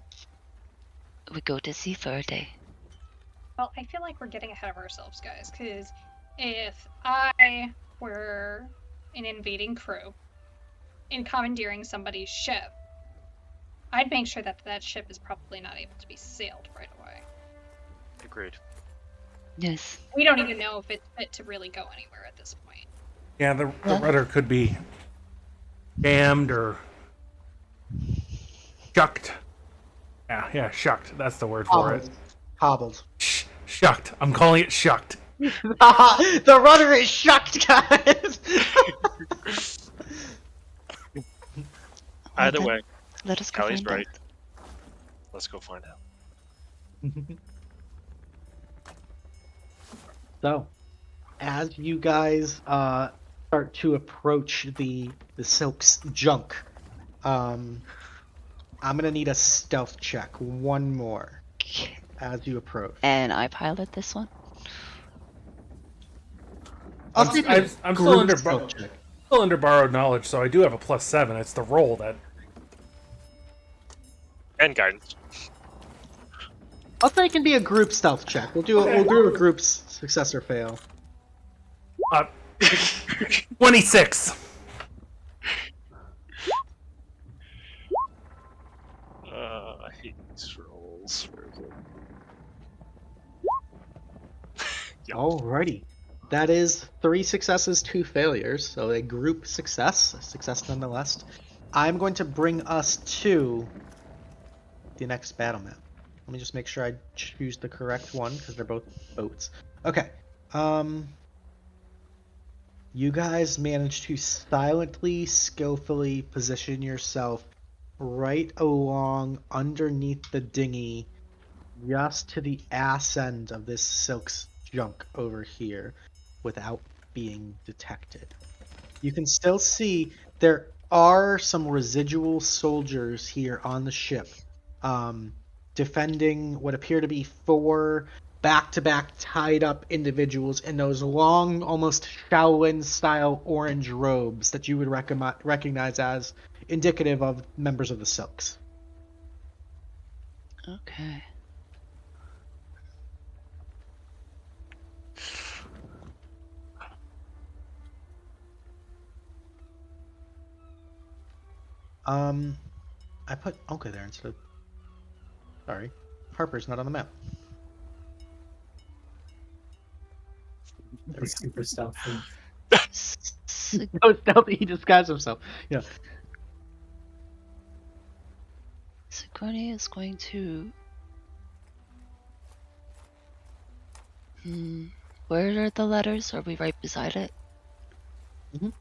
we go to sea for a day. Well, I feel like we're getting ahead of ourselves, guys, because if I were an invading crew and commandeering somebody's ship, I'd make sure that that ship is probably not able to be sailed right away. Agreed. Yes. We don't even know if it's fit to really go anywhere at this point. Yeah, the rudder could be jammed or shucked. Yeah, shucked. That's the word for it. Hobbled. Shucked. I'm calling it shucked. The rudder is shucked, guys. Either way, Let us go Callie's find right. out. Let's go find out. So, as you guys start to approach the Silk's junk, I'm gonna need a stealth check. One more as you approach. And I pilot this one. I'll see if you I'm still group under stealth check. still under borrowed knowledge, so I do have a +7. It's the roll that. And guidance. I'll say it can be a group stealth check. We'll do a group's success or fail. 26. I hate these rolls. Where is it? Yep. Alrighty. That is 3 successes, 2 failures, so a group success nonetheless. I'm going to bring us to the next battle map. Let me just make sure I choose the correct one, because they're both boats. Okay. You guys managed to silently, skillfully position yourself right along underneath the dinghy, just to the ass end of this Silk's junk over here, without being detected. You can still see there are some residual soldiers here on the ship, defending what appear to be 4 back-to-back tied-up individuals in those long, almost Shaolin-style orange robes that you would recognize as indicative of members of the Silks. Okay. I put Oka there instead of... Sorry. Harper's not on the map. There we go. Super stealthy. Sig- So stealthy, he disguised himself. Yeah. Sigourney is going to. Where are the letters? Are we right beside it? Mhm.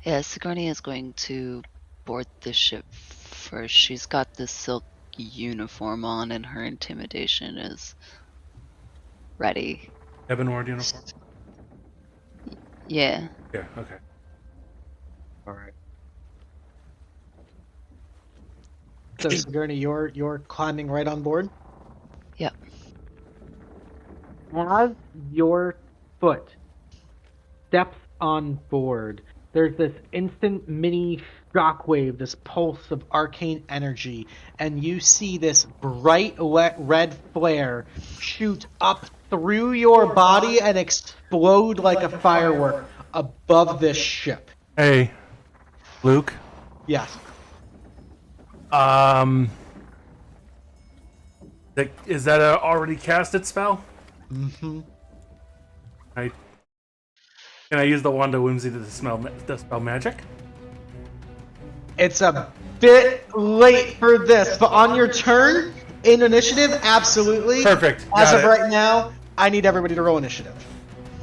Yeah, Sigourney is going to board the ship first. She's got the silk uniform on, and her intimidation is ready. Ebonward uniform. Yeah. Yeah. Okay. Alright. So Sigourney, you're climbing right on board? Yep. As your foot steps on board, there's this instant mini shockwave, this pulse of arcane energy, and you see this bright red flare shoot up through your body and explode like a firework above this ship. Hey, Luke. Yes. Is that a already casted spell? Mm-hmm. Can I use the Wand of Whimsy to dispel magic? It's a bit late for this, but on your turn, In initiative, absolutely. Perfect. As Got of it. right now, I need everybody to roll initiative.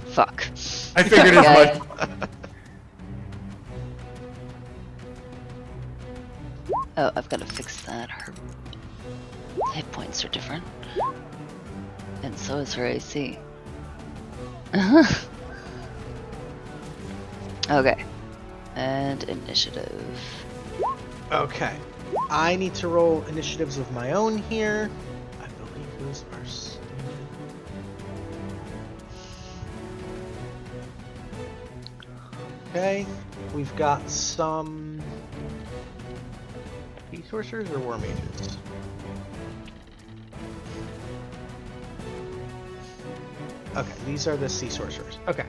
Fuck. I figured as Okay. much. Oh, I've got to fix that. Her hit points are different. And so is her AC. Okay. And initiative. Okay. I need to roll initiatives of my own here. I believe those are standard. Okay. We've got some sea sorcerers or war mages. Okay, these are the sea sorcerers. Okay.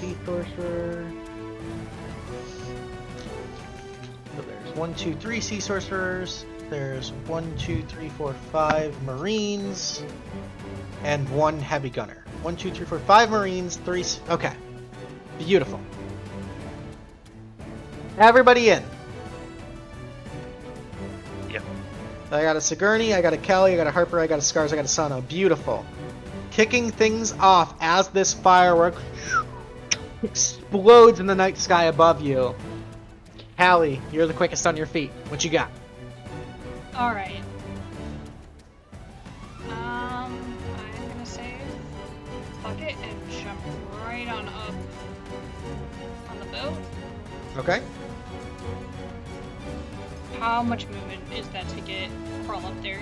Sea sorcerer. So there's 1, 2, 3 sea sorcerers. There's 1, 2, 3, 4, 5 marines, and 1 heavy gunner. 1, 2, 3, 4, 5 marines, 3. Okay, beautiful. Everybody in. Yep. I got a Sigourney, I got a Callie, I got a Harper, I got a Scars, I got a Sano. Beautiful. Kicking things off as this firework explodes in the night sky above you. Callie, you're the quickest on your feet. What you got? Alright. I'm gonna save fuck it and jump right on up on the boat. Okay. How much movement is that to get crawl up there?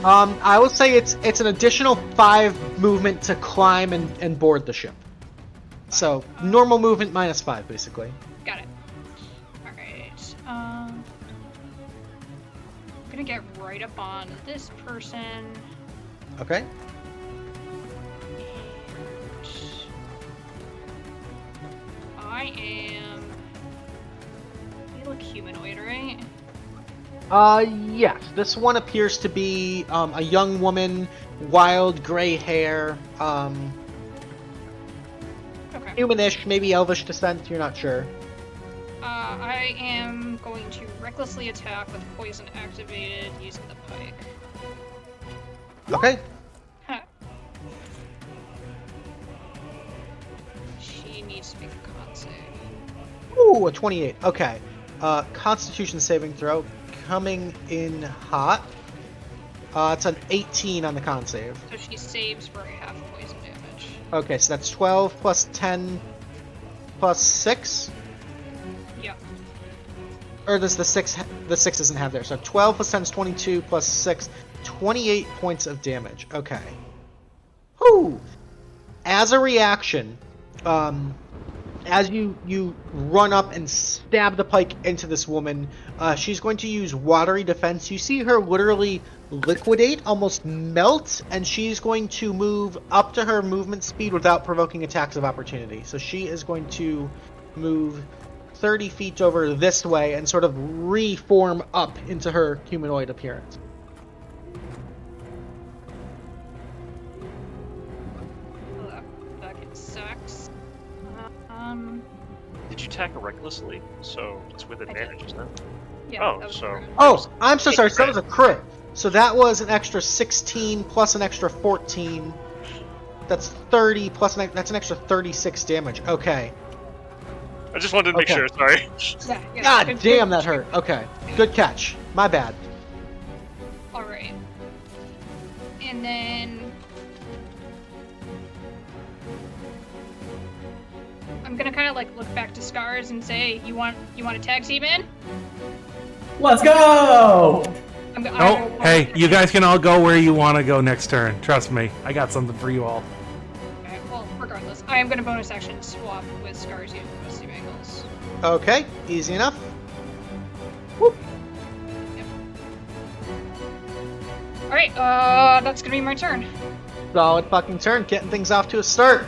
I would say it's an additional 5 movement to climb and board the ship. So normal movement minus 5, basically. Got it. Alright. I'm gonna get right up on this person. Okay. And I am. You look humanoid, right? Yes. This one appears to be a young woman, wild gray hair, Okay. humanish, maybe elvish descent. You're not sure. I am going to recklessly attack with poison activated using the pike. Okay. Huh. She needs to make a con save. Ooh, a 28. Okay. Constitution saving throw coming in hot. It's an 18 on the con save. So she saves for half poison damage. Okay, so that's 12 plus 10 plus 6. Yeah. Or does the 6 doesn't have there. So 12 plus 10 is 22 plus 6, 28 points of damage. Okay. Whew. As a reaction, as you run up and stab the pike into this woman, she's going to use watery defense. You see her literally liquidate, almost melt, and she's going to move up to her movement speed without provoking attacks of opportunity. So she is going to move 30 feet over this way and sort of reform up into her humanoid appearance. Oh, that fucking sucks. Did you attack recklessly? So it's with advantage, isn't it? Yeah. Oh, that was so- rude. Oh, I'm so sorry. So that was a crit. So that was an extra 16 plus an extra 14. That's 30 plus that's an extra 36 damage. Okay. I just wanted to make Okay. sure, sorry. Yeah, God good- damn, good- that hurt. Okay. Good catch. My bad. Alright. And then I'm gonna kinda like look back to Scars and say, you want a tag team in? Let's go! Oh, hey, you guys can all go where you want to go next turn. Trust me, I got something for you all. Okay, well, regardless, I am gonna bonus action swap with Scars using those two angles. Okay. Easy enough. Alright, that's gonna be my turn. Solid fucking turn. Getting things off to a start.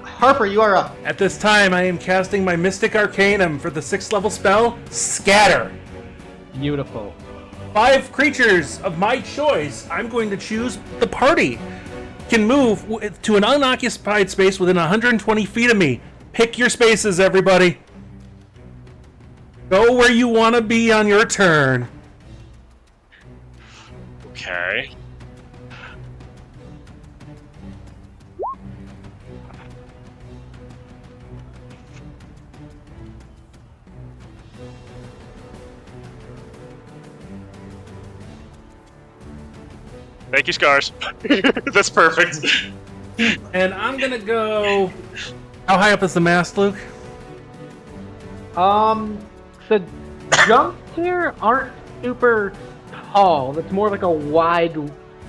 Harper, you are up. At this time, I am casting my Mystic Arcanum for the 6th level spell, Scatter. Beautiful. 5 creatures of my choice, I'm going to choose the party, can move to an unoccupied space within 120 feet of me. Pick your spaces, everybody. Go where you want to be on your turn. Okay. Thank you, Scars. That's perfect. And I'm gonna go. How high up is the mast, Luke? The jumps here aren't super tall. It's more like a wide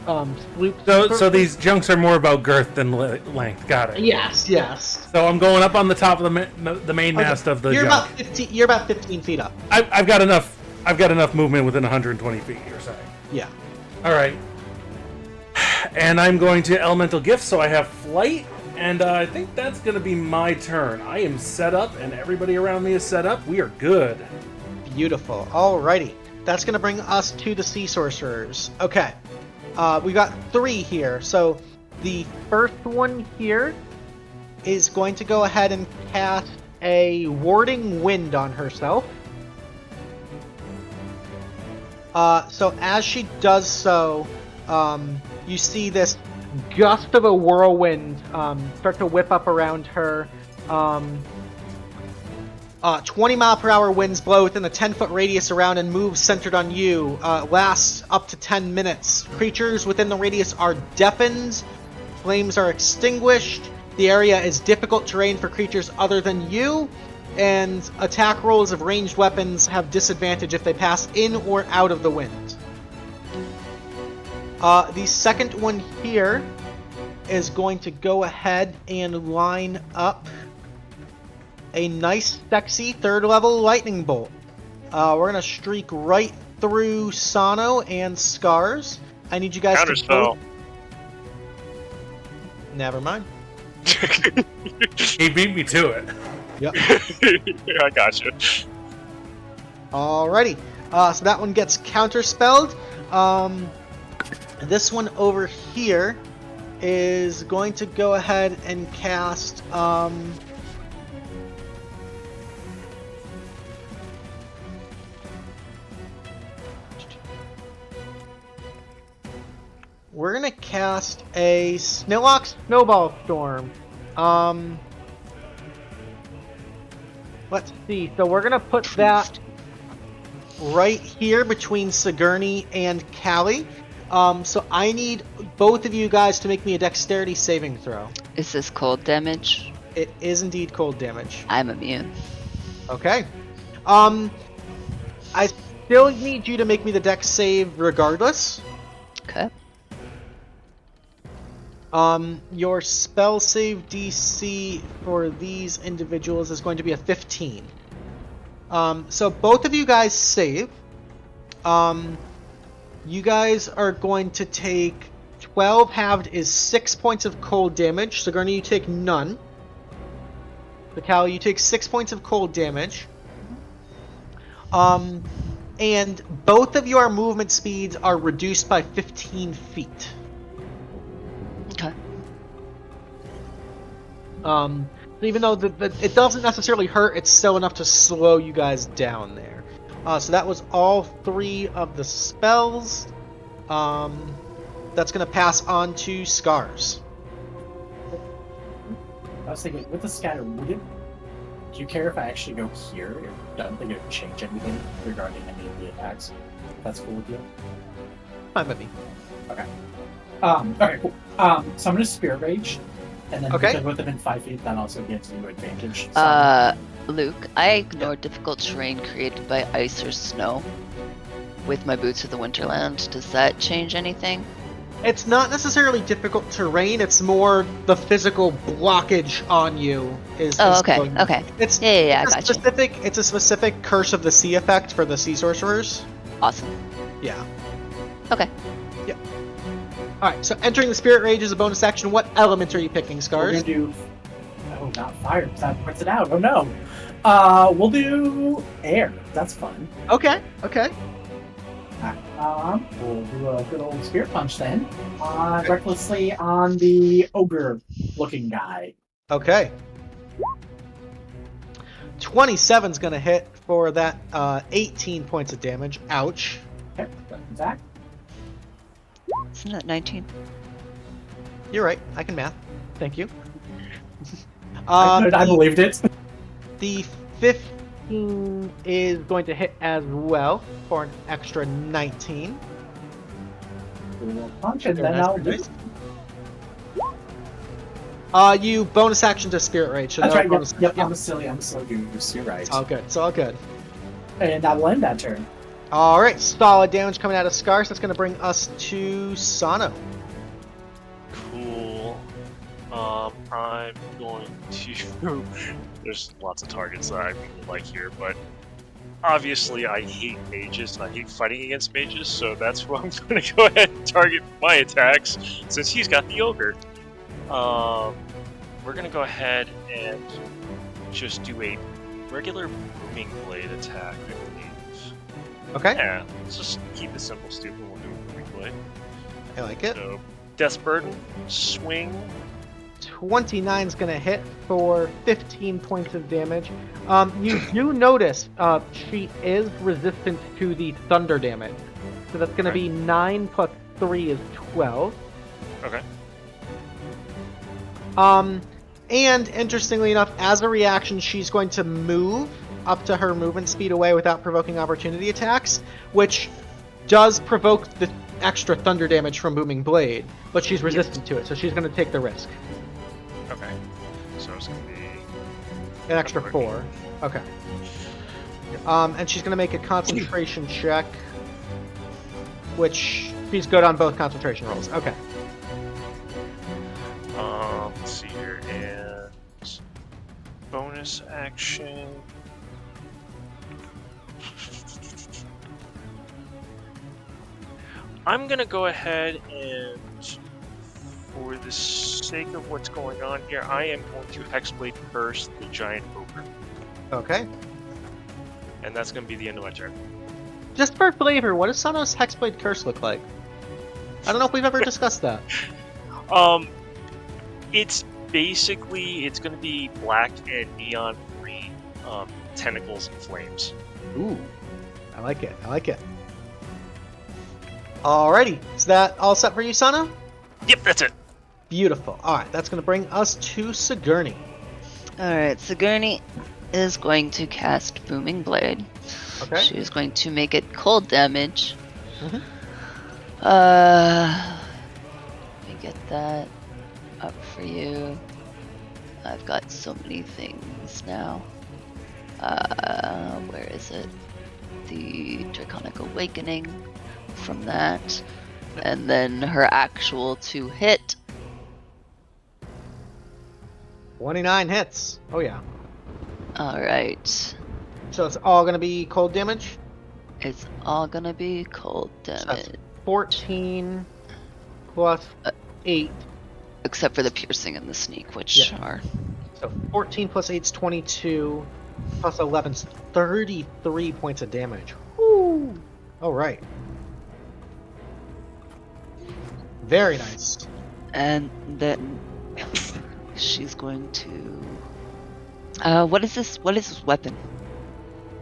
sloop. So these junks are more about girth than length. Got it. Yes, yes. So I'm going up on the top of the main mast of the You're junk. You're about 15 feet up. I've got enough. I've got enough movement within 120 feet. You're saying? Yeah. All right. And I'm going to elemental gift, so I have flight, and I think that's going to be my turn. I am set up, and everybody around me is set up. We are good. Beautiful. Alrighty. That's going to bring us to the Sea Sorcerers. Okay. We got 3 here. So the first one here is going to go ahead and cast a Warding Wind on herself. So as she does so, you see this gust of a whirlwind start to whip up around her. 20-mile-per-hour winds blow within a 10-foot radius around and move centered on you. Lasts up to 10 minutes. Creatures within the radius are deafened. Flames are extinguished. The area is difficult terrain for creatures other than you. And attack rolls of ranged weapons have disadvantage if they pass in or out of the wind. The second one here is going to go ahead and line up a nice, sexy 3rd level lightning bolt. We're going to streak right through Sano and Scars. I need you guys to Counterspell. Never mind. He beat me to it. Yep. I gotcha. Alrighty. So that one gets counterspelled. This one over here is going to go ahead and cast we're gonna cast a Snillock Snowball Storm. Let's see. So we're gonna put that right here between Sigourney and Callie. So I need both of you guys to make me a dexterity saving throw. Is this cold damage? It is indeed cold damage. I'm immune. Okay. I still need you to make me the dex save regardless. Okay. Your spell save DC for these individuals is going to be a 15. So both of you guys save. You guys are going to take 12 halved is 6 points of cold damage. Sigourney, you take none. So Callie, you take 6 points of cold damage. And both of your movement speeds are reduced by 15 feet. Okay. So even though it doesn't necessarily hurt, it's still enough to slow you guys down there. So that was all 3 of the spells. That's going to pass on to Scars. I was thinking, with the scatter, do you care if I actually go here? I don't think it would change anything regarding any of the attacks. That's cool with you? Fine with me. Okay. Okay, cool. So I'm going to Spirit Rage, and then because with within 5 feet, that also gives you advantage. So Luke, I ignore difficult terrain created by ice or snow with my Boots of the Winterland. Does that change anything? It's not necessarily difficult terrain, it's more the physical blockage on you is Okay. It's I got you. It's a specific Curse of the Sea effect for the Sea Sorcerers. Awesome. Yeah. Okay. Yep. Alright, so entering the Spirit Rage is a bonus action. What element are you picking, we're Scars? going to do... Oh, not fire, because that puts it out. Oh, no. We'll do air. That's fun. Okay. We'll do a good old Spirit Punch then. Recklessly on the ogre-looking guy. Okay. 27's gonna hit for that 18 points of damage. Ouch. Okay, that's back. Isn't that 19? You're right. I can math. Thank you. I believed it. The 15 is going to hit as well for an extra 19. We'll punch and then I'll do. You bonus action to Spirit Rage. So That's no right. bonus- Yep. I'm a silly goose. You're right. It's all good. It's all good. And that will end that turn. All right. Solid damage coming out of Scars. That's going to bring us to Sano. Cool. I'm going to. There's lots of targets that I really like here, but obviously I hate mages and I hate fighting against mages, so that's who I'm going to go ahead and target my attacks since he's got the ogre. We're going to go ahead and just do a regular booming blade attack, I believe. Okay. Yeah, let's just keep it simple, stupid. We'll do a booming blade. I like it. So, Death Burden, swing. 29 is going to hit for 15 points of damage. You do notice she is resistant to the thunder damage. So that's going to be 9 plus 3 is 12. Okay. And interestingly enough, as a reaction, she's going to move up to her movement speed away without provoking opportunity attacks, which does provoke the extra thunder damage from Booming Blade, but she's resistant to it, so she's going to take the risk. Okay. So it's going to be An extra 4. Okay. And she's going to make a concentration check, which she's good on both concentration rolls. Okay. let's see here, and bonus action. I'm gonna go ahead and, for the sake of what's going on here, I am going to Hexblade Curse the giant ogre, Okay. and that's gonna be the end of my turn. Just for flavor, what does Sano's Hexblade Curse look like? I don't know if we've ever discussed that. It's basically, it's gonna be black and neon green tentacles and flames. Ooh. I like it. I like it. Alrighty. Is that all set for you, Sano? Yep, that's it. Beautiful. Alright, that's going to bring us to Sigourney. Alright, Sigourney is going to cast Booming Blade. Okay. She is going to make it cold damage. Mhm. Let me get that up for you. I've got so many things now. Where is it? The Draconic Awakening from that. And then her actual to hit. 29 hits. Oh, yeah. Alright. So it's all going to be cold damage? It's all gonna be cold So damage. that's 14 plus 8. Except for the piercing and the sneak, which Yeah. are... So 14 plus 8 is 22. Plus 11 is 33 points of damage. Woo! Alright. Very nice. And then she's going to... what is this weapon?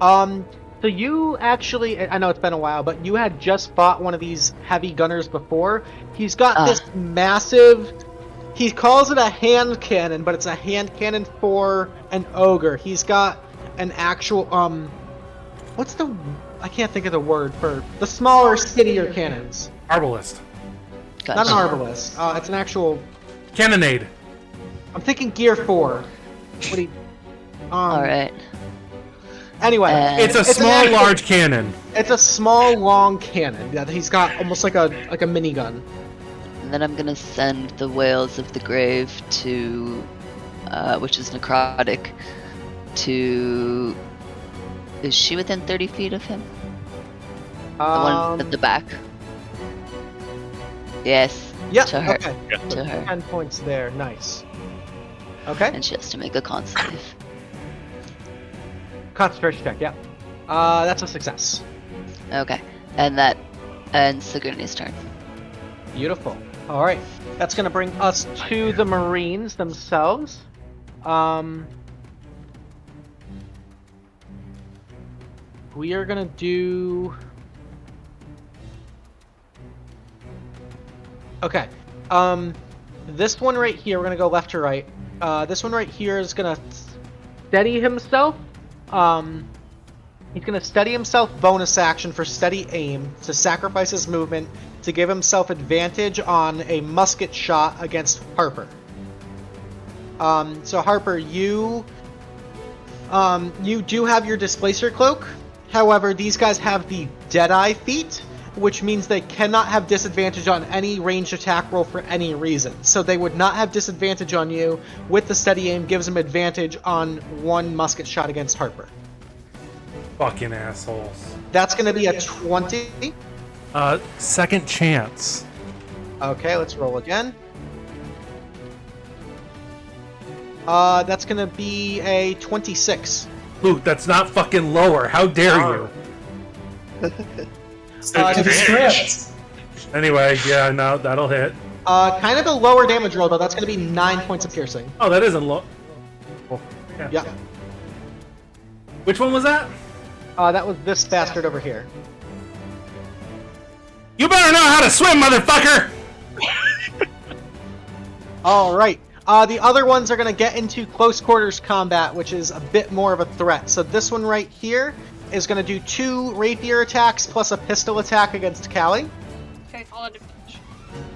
So you actually, I know it's been a while, but you had just fought one of these heavy gunners before. He's got this massive, he calls it a hand cannon, but it's a hand cannon for an ogre. He's got an actual, I can't think of the word for the smaller, skinnier cannons. Arbalist. Gotcha. Not an arbalist. It's an actual, Cannonade. I'm thinking Gear 4. What do you, Alright. Anyway, It's a an small, actual- large cannon. It's a small, long cannon that he's got, almost like a minigun. And then I'm gonna send the Whales of the Grave to... which is necrotic, to... Is she within 30 feet of him? The one at the back? Yes. Yeah. to her. Okay. Yeah. To her. 10 points there. Nice. Okay. And she has to make a con save. Concentration check. Yeah. That's a success. Okay. And that ends Sigourney's turn. Beautiful. All right. That's going to bring us to the Marines themselves. we are gonna do. Okay. This one right here, we're gonna go left to right. This one right here is gonna steady himself. He's gonna steady himself bonus action for steady aim to sacrifice his movement to give himself advantage on a musket shot against Harper. So Harper, you do have your displacer cloak. However, these guys have the Deadeye feat, which means they cannot have disadvantage on any ranged attack roll for any reason. So they would not have disadvantage on you. With the steady aim, gives them advantage on one musket shot against Harper. Fucking assholes. That's going to be a 20. Second chance. Okay, let's roll again. That's going to be a 26. Luke, that's not fucking lower. How dare you? Stick to the script. Anyway, yeah, no, that'll hit. Kind of a lower damage roll, though. That's going to be 9 points of piercing. Oh, that isn't low. Oh, Yeah. Which one was that? That was this bastard over here. You better know how to swim, motherfucker! Alright. The other ones are going to get into close quarters combat, which is a bit more of a threat. So this one right here is going to do 2 rapier attacks plus a pistol attack against Callie. Okay, all advantage.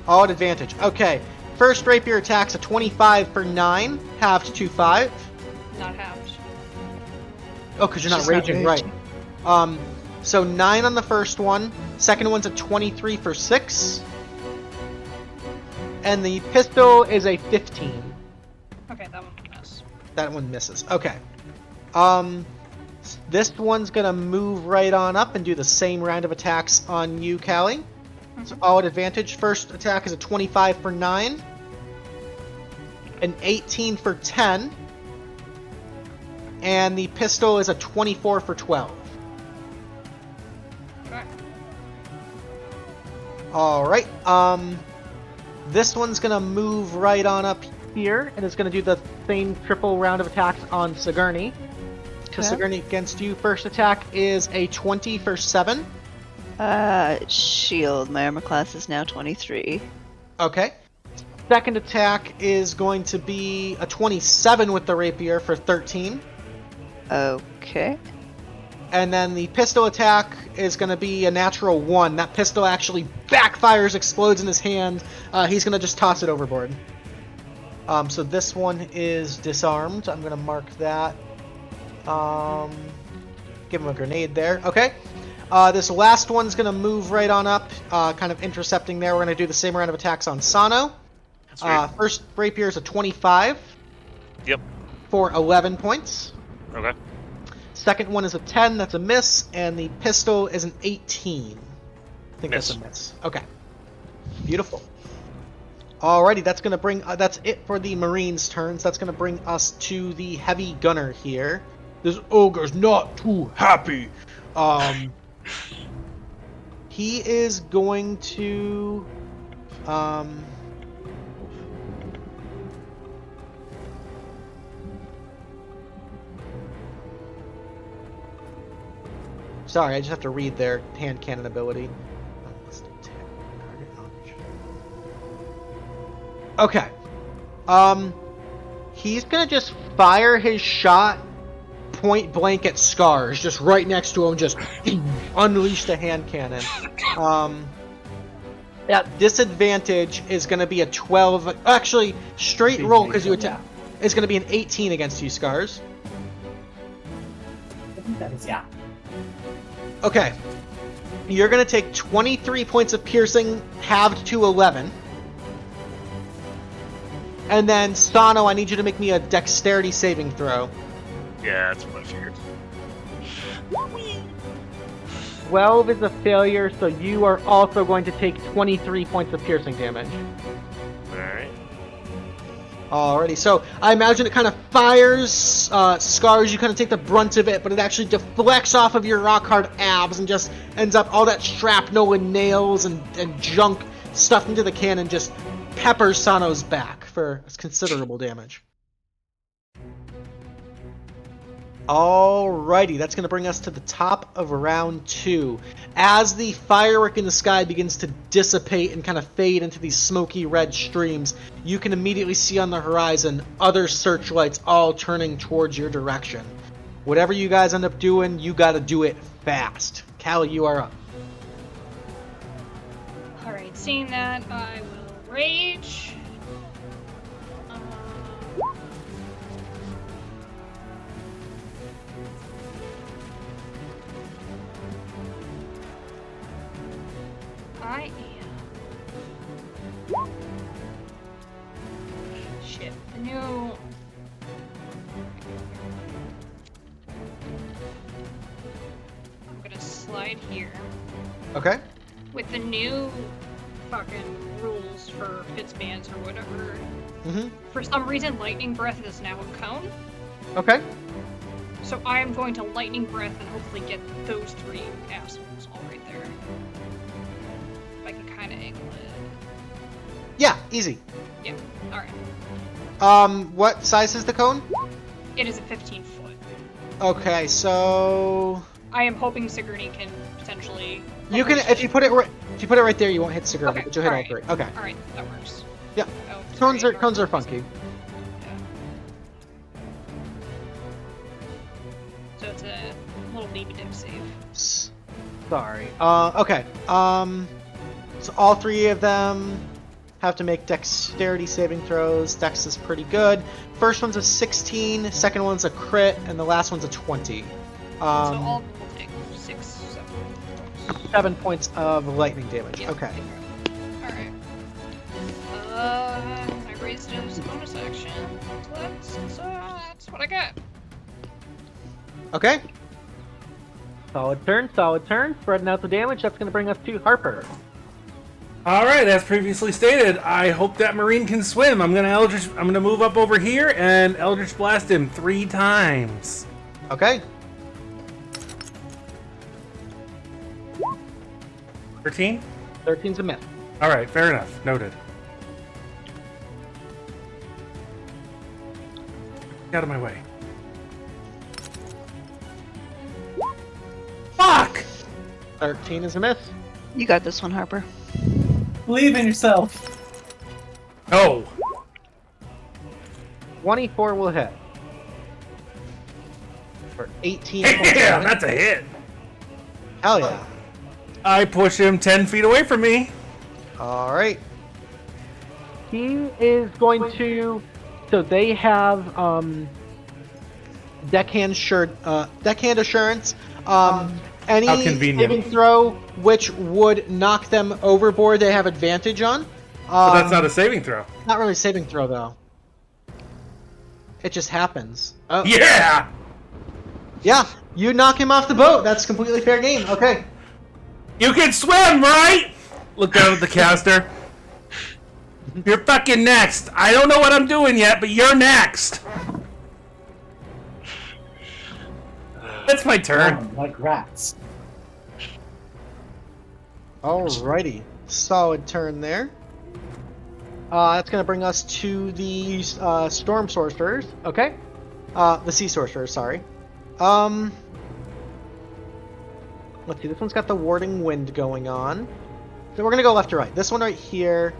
All at advantage. Okay. First rapier attack's a 25 for 9, halved to 5. Not halved. Oh, because you're not She's not raging, right. So 9 on the first one. Second one's a 23 for 6. And the pistol is a 15. Okay, that one can miss. That one misses. Okay. This one's gonna move right on up and do the same round of attacks on you, Callie. So all at advantage. First attack is a 25 for 9. An 18 for 10. And the pistol is a 24 for 12. Okay. Alright, this one's gonna move right on up here, and it's gonna do the same triple round of attacks on Sigourney. To Okay. Sigourney against you, first attack is a 20 for 7. Shield. My armor class is now 23. Okay. Second attack is going to be a 27 with the rapier for 13. Okay. And then the pistol attack is going to be a natural 1. That pistol actually backfires, explodes in his hand. He's going to just toss it overboard. So this one is disarmed. I'm going to mark that. Give him a grenade there. Okay. This last one's going to move right on up, kind of intercepting there. We're going to do the same round of attacks on Sano. Sweet. First rapier is a 25 Yep. for 11 points. Okay. Second one is a 10, that's a miss, and the pistol is an 18. I think Miss. that's a miss. Okay. Beautiful. Alrighty, that's gonna bring that's it for the Marines' turns. That's gonna bring us to the heavy gunner here. This ogre's not too happy. He is going to sorry, I just have to read their hand cannon ability. Okay. He's gonna just fire his shot point blank at Scars, just right next to him, just unleash the hand cannon. At disadvantage is gonna be a 12. Actually, straight roll because you attack. Is gonna be an 18 against you, Scars. I think that is, yeah. Okay. You're gonna take 23 points of piercing, halved to 11. And then, Sano, I need you to make me a dexterity saving throw. Yeah, that's what I figured. 12 is a failure, so you are also going to take 23 points of piercing damage. Alright. Alrighty, so I imagine it kind of fires, Scars, you kind of take the brunt of it, but it actually deflects off of your rock-hard abs and just ends up all that shrapnel and nails and junk stuffed into the cannon just peppers Sano's back for considerable damage. Alrighty, that's going to bring us to the top of round 2. As the firework in the sky begins to dissipate and kind of fade into these smoky red streams, you can immediately see on the horizon other searchlights all turning towards your direction. Whatever you guys end up doing, you got to do it fast. Callie, you are up. Alright, seeing that, I will rage. I am. Shit, the new. I'm gonna slide here. Okay. With the new fucking rules for Fitzbans or whatever, for some reason, Lightning Breath is now a cone. Okay. So I am going to Lightning Breath and hopefully get those 3 assholes all right there. If I can kind of angle it. Yeah, easy. Yeah, alright. What size is the cone? It is a 15-foot. Okay, so I am hoping Sigourney can potentially. you can if you put it right there, you won't hit Sigourney, Okay, but you'll hit alright. all 3. Okay. Alright, that works. Yeah. Oh, Cones sorry, are funky. Yeah. So it's a little baby dip save. Sorry. Okay. So all 3 of them have to make dexterity saving throws. Dex is pretty good. First one's a 16, second one's a crit, and the last one's a 20. So all will take 6, 7. 7 points of lightning damage. Yeah, Okay. Alright. I raised it as a bonus action. So that's what I got. Okay. Solid turn. Spreading out the damage. That's going to bring us to Harper. All right, as previously stated, I hope that Marine can swim. I'm gonna move up over here and Eldritch Blast him 3 times. Okay. 13? 13's a miss. All right, fair enough. Noted. Get out of my way. Fuck! 13 is a miss. You got this one, Harper. Believe in yourself. Oh. 24 will hit. For 18 points. Yeah, that's a hit. Hell yeah. I push him 10 feet away from me. Alright. He is going to. So they have Deckhand assurance. Any How convenient. saving throw which would knock them overboard, they have advantage on. But that's not a saving throw. Not really a saving throw, though. It just happens. Oh. Yeah! Yeah, you knock him off the boat. That's completely fair game. Okay. You can swim, right? Look down at the caster. You're fucking next. I don't know what I'm doing yet, but you're next. That's my turn. Like rats. Alrighty. Solid turn there. That's going to bring us to the Storm Sorcerers. Okay. The Sea Sorcerers, sorry. Let's see, this one's got the Warding Wind going on. So we're going to go left to right. This one right here.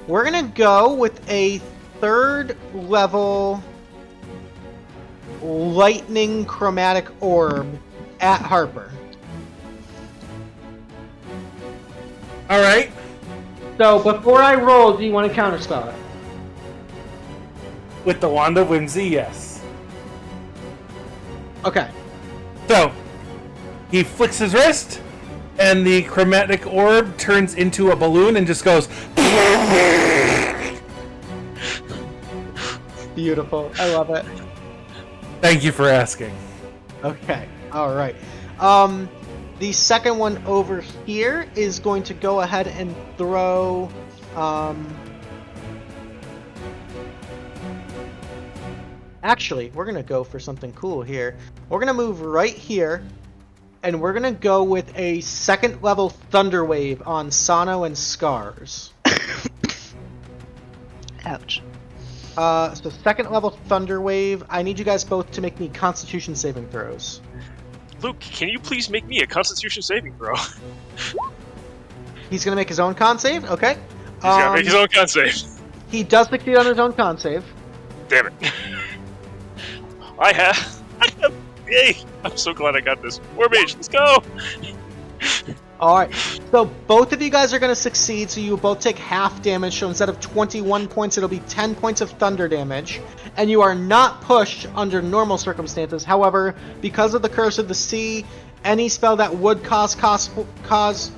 We're gonna go with a 3rd level lightning chromatic orb at Harper. All right. So before I roll, do you want to counterspell it? With the Wand of Whimsy, yes. Okay. So, he flicks his wrist, and the chromatic orb turns into a balloon and just goes... Beautiful. I love it. Thank you for asking. Okay. Alright. The second one over here is going to go ahead and throw... Actually, we're gonna go for something cool here. We're gonna move right here, and we're gonna go with a 2nd level Thunder Wave on Sano and Scars. Ouch. So 2nd level Thunder Wave. I need you guys both to make me Constitution saving throws. Luke, can you please make me a Constitution saving throw? He's gonna make his own con save. Okay. He's gotta make his own con save. He does succeed on his own con save. Damn it. I have. Yay! I'm so glad I got this. War Mage, let's go! Alright, so both of you guys are going to succeed, so you will both take half damage, so instead of 21 points, it'll be 10 points of thunder damage, and you are not pushed under normal circumstances. However, because of the Curse of the Sea, any spell that would cause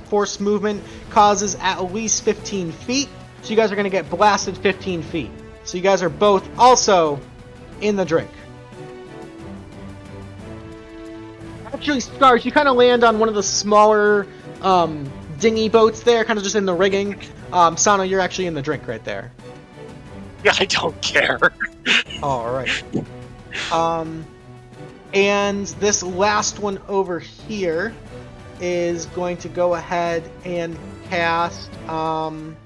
force movement causes at least 15 feet, so you guys are going to get blasted 15 feet. So you guys are both also in the drink. Actually, Scars, you kind of land on one of the smaller dinghy boats there, kind of just in the rigging. Sano, you're actually in the drink right there. I don't care. Alright. And this last one over here is going to go ahead and cast... We're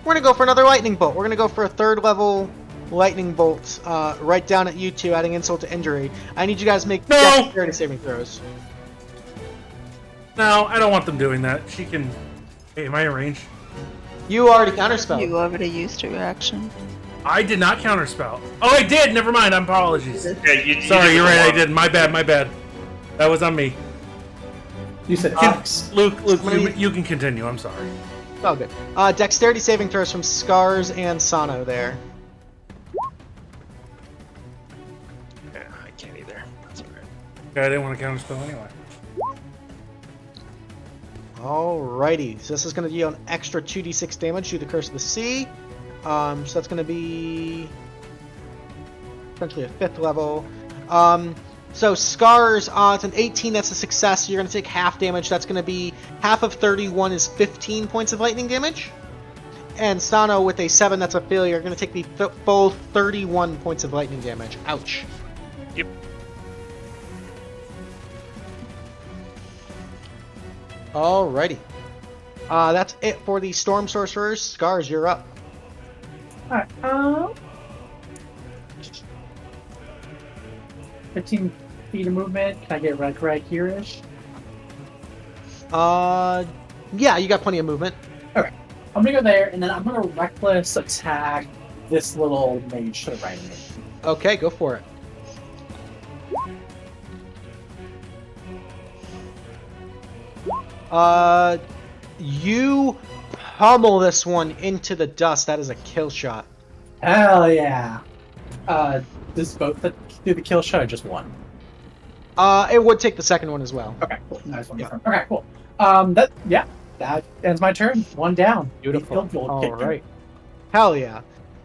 going to go for another lightning bolt. We're going to go for a 3rd level lightning bolt right down at you two, adding insult to injury. I need you guys to make dexterity saving throws. No, I don't want them doing that. She can... Hey, am I in range? You already counterspelled. You already used your action. I did not counterspell. Oh, I did! Never mind, apologies. Yeah, you Sorry, you're right, I did. My bad. That was on me. You said X. Luke, you can continue. I'm sorry. It's all good. Dexterity saving throws from Scars and Sano there. Yeah, I can't either. That's alright. Okay, I didn't want to counterspell anyway. Alrighty, so this is going to deal an extra 2d6 damage to the Curse of the Sea. So that's going to be essentially a 5th level. So Scars, it's an 18, that's a success. So you're going to take half damage. That's going to be half of 31 is 15 points of lightning damage. And Sano with a 7, that's a failure. You're going to take the full 31 points of lightning damage. Ouch. Yep. Alrighty. That's it for the Storm Sorcerers. Scars, you're up. Alright, 15 feet of movement. Can I get right here-ish? Yeah, you got plenty of movement. Okay. I'm gonna go there, and then I'm gonna reckless attack this little mage to the right of me. Okay, go for it. You pummel this one into the dust. That is a kill shot. Hell yeah! Does both do the kill shot or just one? It would take the second one as well. Okay, cool. Nice one. Yeah. Okay, cool. That ends my turn. One down. Beautiful. All right. Hell yeah.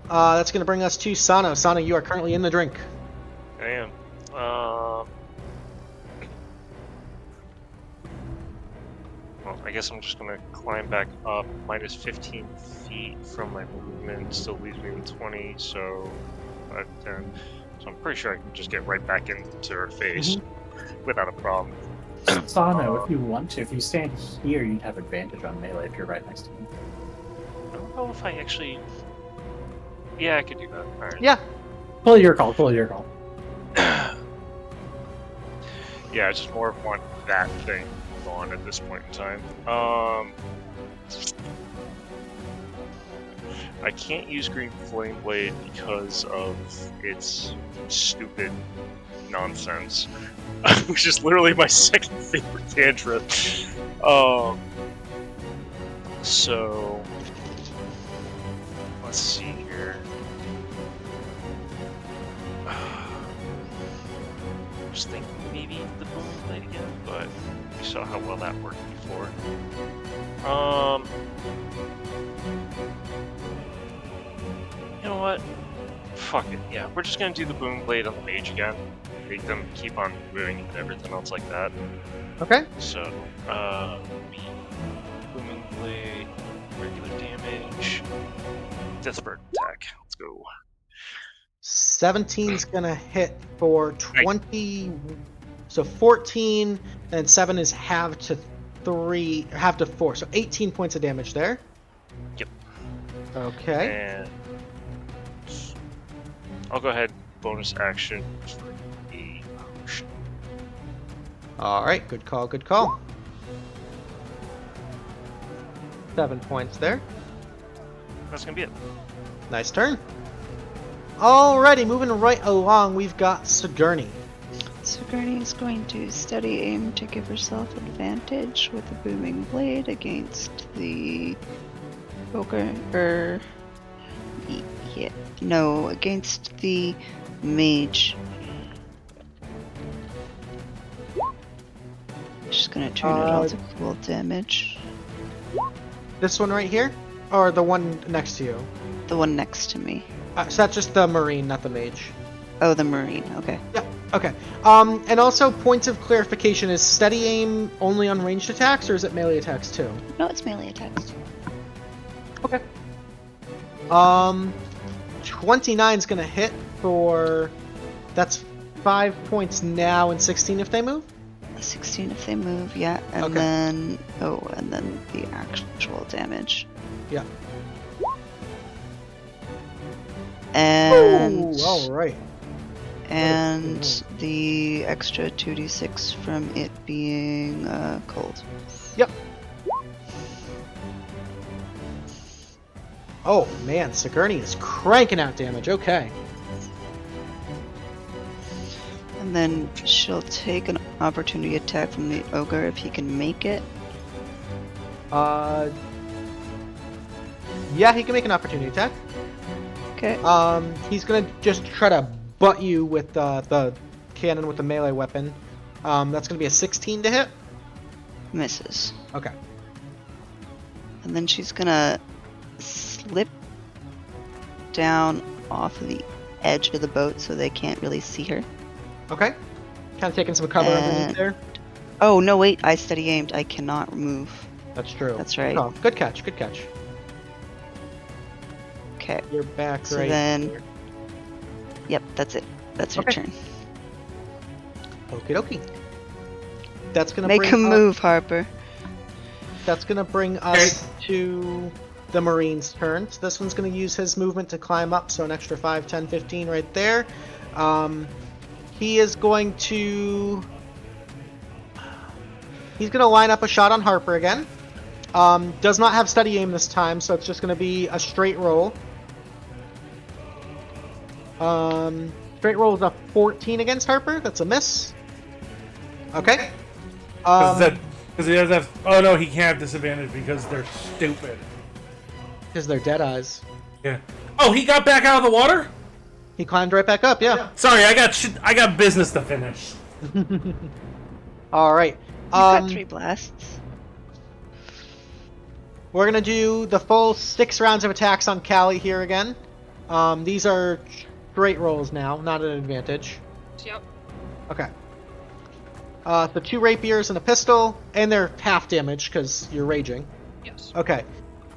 That's gonna bring us to Sano. Sano, you are currently in the drink. I am. Well, I guess I'm just gonna climb back up. Minus 15 feet from my movement still leaves me with 20, so 5, 10. So I'm pretty sure I can just get right back into her face without a problem. Sano, if you want to, if you stand here, you'd have advantage on melee if you're right next to me. I don't know if I actually. Yeah, I could do that. Alright. Yeah. Pull your call. Yeah, I just more want that thing on at this point in time. I can't use Green Flame Blade because of its stupid nonsense, which is literally my second favorite cantrip. So let's see here. I was thinking maybe the Boom Blade again, but we saw how well that worked before. You know what? Fuck it. Yeah, we're just gonna do the Boom Blade on the mage again. Make them keep on moving and everything else like that. Okay. So, Booming Blade, regular damage, Deathbird attack. Let's go. 17's gonna hit for 20. So 14, and 7 is half to 3, half to 4. So 18 points of damage there. Yep. Okay. And I'll go ahead. Bonus action for a potion. All right. Good call. Good call. 7 points there. That's gonna be it. Nice turn. Alrighty, moving right along, we've got Sigourney. Sigourney is going to steady aim to give herself advantage with a booming blade against the ogre. Yeah, no, against the mage. She's gonna turn it all to cool damage. This one right here, or the one next to you? The one next to me. So that's just the marine, not the mage. Oh, the marine. Okay. Yeah. Okay. And also, points of clarification: is steady aim only on ranged attacks, or is it melee attacks too? No, it's melee attacks. Okay. 29's gonna hit for. That's 5 points now, and 16 if they move. 16 if they move, yeah, and Okay. then and then the actual damage. Yeah. And Ooh, all right. and the extra 2d6 from it being cold. Yep. Oh man, Sigourney is cranking out damage. Okay. And then she'll take an opportunity attack from the ogre if he can make it. Yeah, he can make an opportunity attack. Okay. He's gonna just try to butt you with the cannon with the melee weapon. That's gonna be a 16 to hit. Misses. Okay. And then she's gonna slip down off of the edge of the boat so they can't really see her. Okay. Kind of taking some cover underneath there. Oh, no, wait. I steady aimed. I cannot move. That's true. That's right. Oh, good catch. Good catch. Okay. You're back So right. then... here. Yep, that's it. That's her Okay. turn. Okie dokie. That's gonna Make bring him us- move, Harper. That's gonna bring us to the Marine's turn. So this one's gonna use his movement to climb up, so an extra 5, 10, 15 right there. He is going to... He's gonna line up a shot on Harper again. Does not have steady aim this time, so it's just gonna be a straight roll. Straight roll is a 14 against Harper. That's a miss. Okay. Because he has that. Oh no, he can't have disadvantage because they're stupid. Because they're dead eyes. Yeah. Oh, he got back out of the water. He climbed right back up. Yeah. Sorry, I got business to finish. All right. You've got 3 blasts. We're gonna do the full 6 rounds of attacks on Callie here again. These are straight rolls now, not an advantage. Yep. Okay. So 2 rapiers and a pistol, and they're half damage because you're raging. Yes. Okay.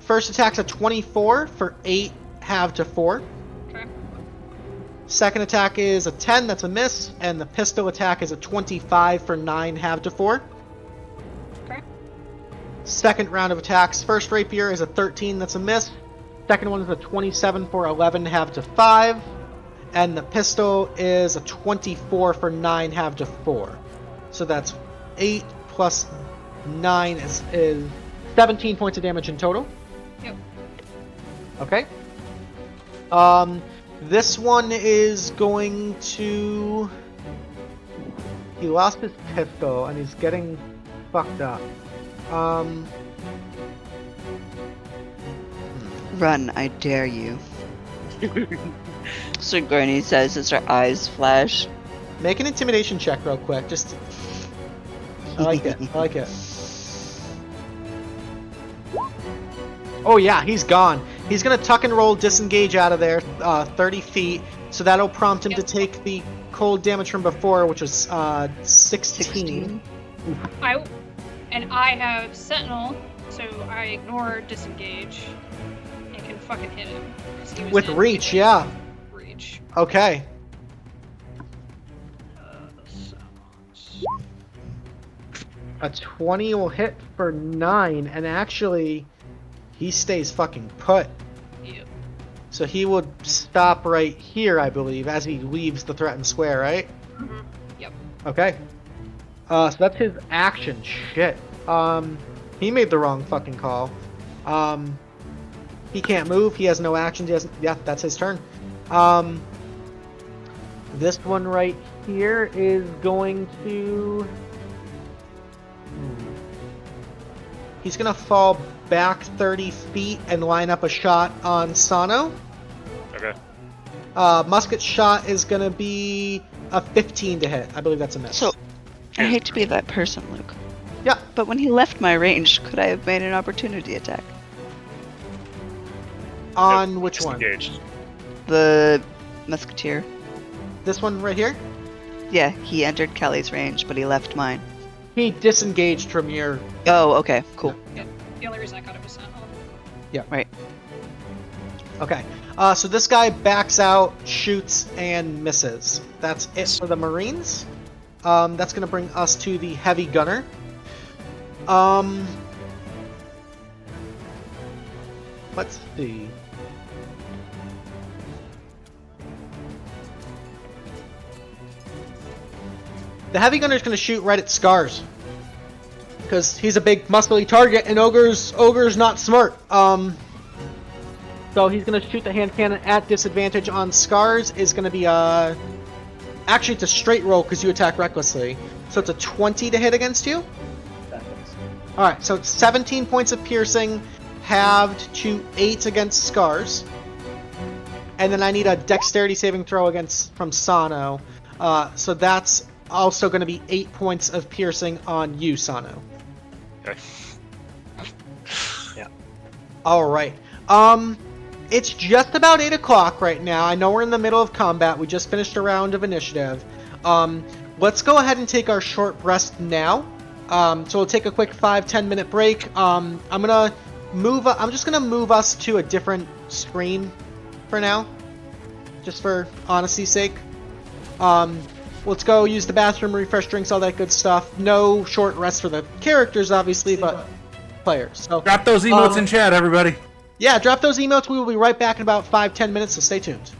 First attack's a 24 for 8 half to 4. Okay. Second attack is a 10, that's a miss, and the pistol attack is a 25 for 9 half to 4. Okay. Second round of attacks, first rapier is a 13, that's a miss. Second one is a 27 for 11 half to 5. And the pistol is a 24 for 9 half to 4. So that's 8 plus 9 is 17 points of damage in total. Yep. Okay. This one is going to... He lost his pistol and he's getting fucked up. Run, I dare you. Sigourney says as her eyes flash. Make an intimidation check real quick. Just... I like it. I like it. Oh yeah, he's gone. He's gonna tuck and roll disengage out of there 30 feet. So that'll prompt him to take the cold damage from before, which was 16. I have Sentinel, so I ignore disengage and can fucking hit him. 'cause he was With in reach, yeah. Reach. Okay. A 20 will hit for 9, and actually, he stays fucking put. Yep. So he would stop right here, I believe, as he leaves the threatened square, right? Mhm. Yep. Okay. So that's his action. Shit. He made the wrong fucking call. He can't move. He has no actions. He has. Yeah, that's his turn. This one right here is going to. He's gonna fall back 30 feet and line up a shot on Sano. Okay. Musket shot is gonna be a 15 to hit. I believe that's a miss. So, I hate to be that person, Luke. Yeah. But when he left my range, could I have made an opportunity attack? On which one? Disengaged. The musketeer. This one right here? Yeah, he entered Callie's range, but he left mine. He disengaged from your. Oh, okay, cool. The only reason I got it was Sano. Right. Okay. So this guy backs out, shoots, and misses. That's it for the Marines. That's gonna bring us to the heavy gunner. Let's see. The heavy gunner is gonna shoot right at Scars. Because he's a big muscly target, and ogre's not smart. So he's gonna shoot the hand cannon at disadvantage on Scars. Is gonna be actually it's a straight roll because you attack recklessly. So it's a 20 to hit against you. All right, so it's 17 points of piercing, halved to 8 against Scars, and then I need a dexterity saving throw from Sano. So that's also going to be 8 points of piercing on you, Sano. Okay. Yeah. All right. It's just about 8 o'clock right now. I know we're in the middle of combat. We just finished a round of initiative. Let's go ahead and take our short rest now. So we'll take a quick 5-10 minute break. I'm just gonna move us to a different screen for now, just for honesty's sake. Let's go use the bathroom, refresh drinks, all that good stuff. No short rest for the characters, obviously, but players. So Drop those emotes in chat, everybody. yeah, drop those emotes. We will be right back in about 5-10 minutes, so stay tuned.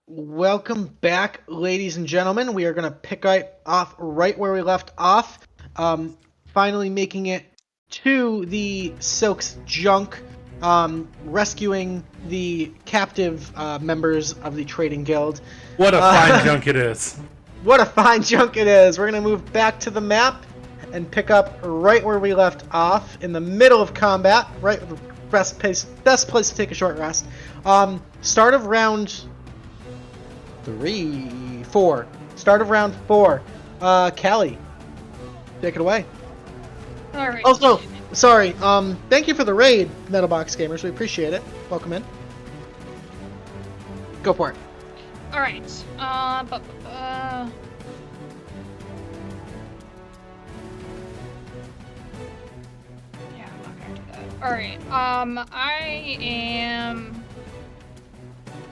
Welcome back, ladies and gentlemen. We are going to pick off right where we left off. Finally making it to the Silk's junk, rescuing the captive members of the Trading Guild. What a fine junk it is. What a fine junk it is. We're going to move back to the map and pick up right where we left off, in the middle of combat, right with the best place to take a short rest. Start of round 4. Start of round 4. Callie, take it away. All right. Also, sorry. Thank you for the raid, Metalbox Gamers. We appreciate it. Welcome in. Go for it. All right. Yeah, I'm not gonna do that. All right. I am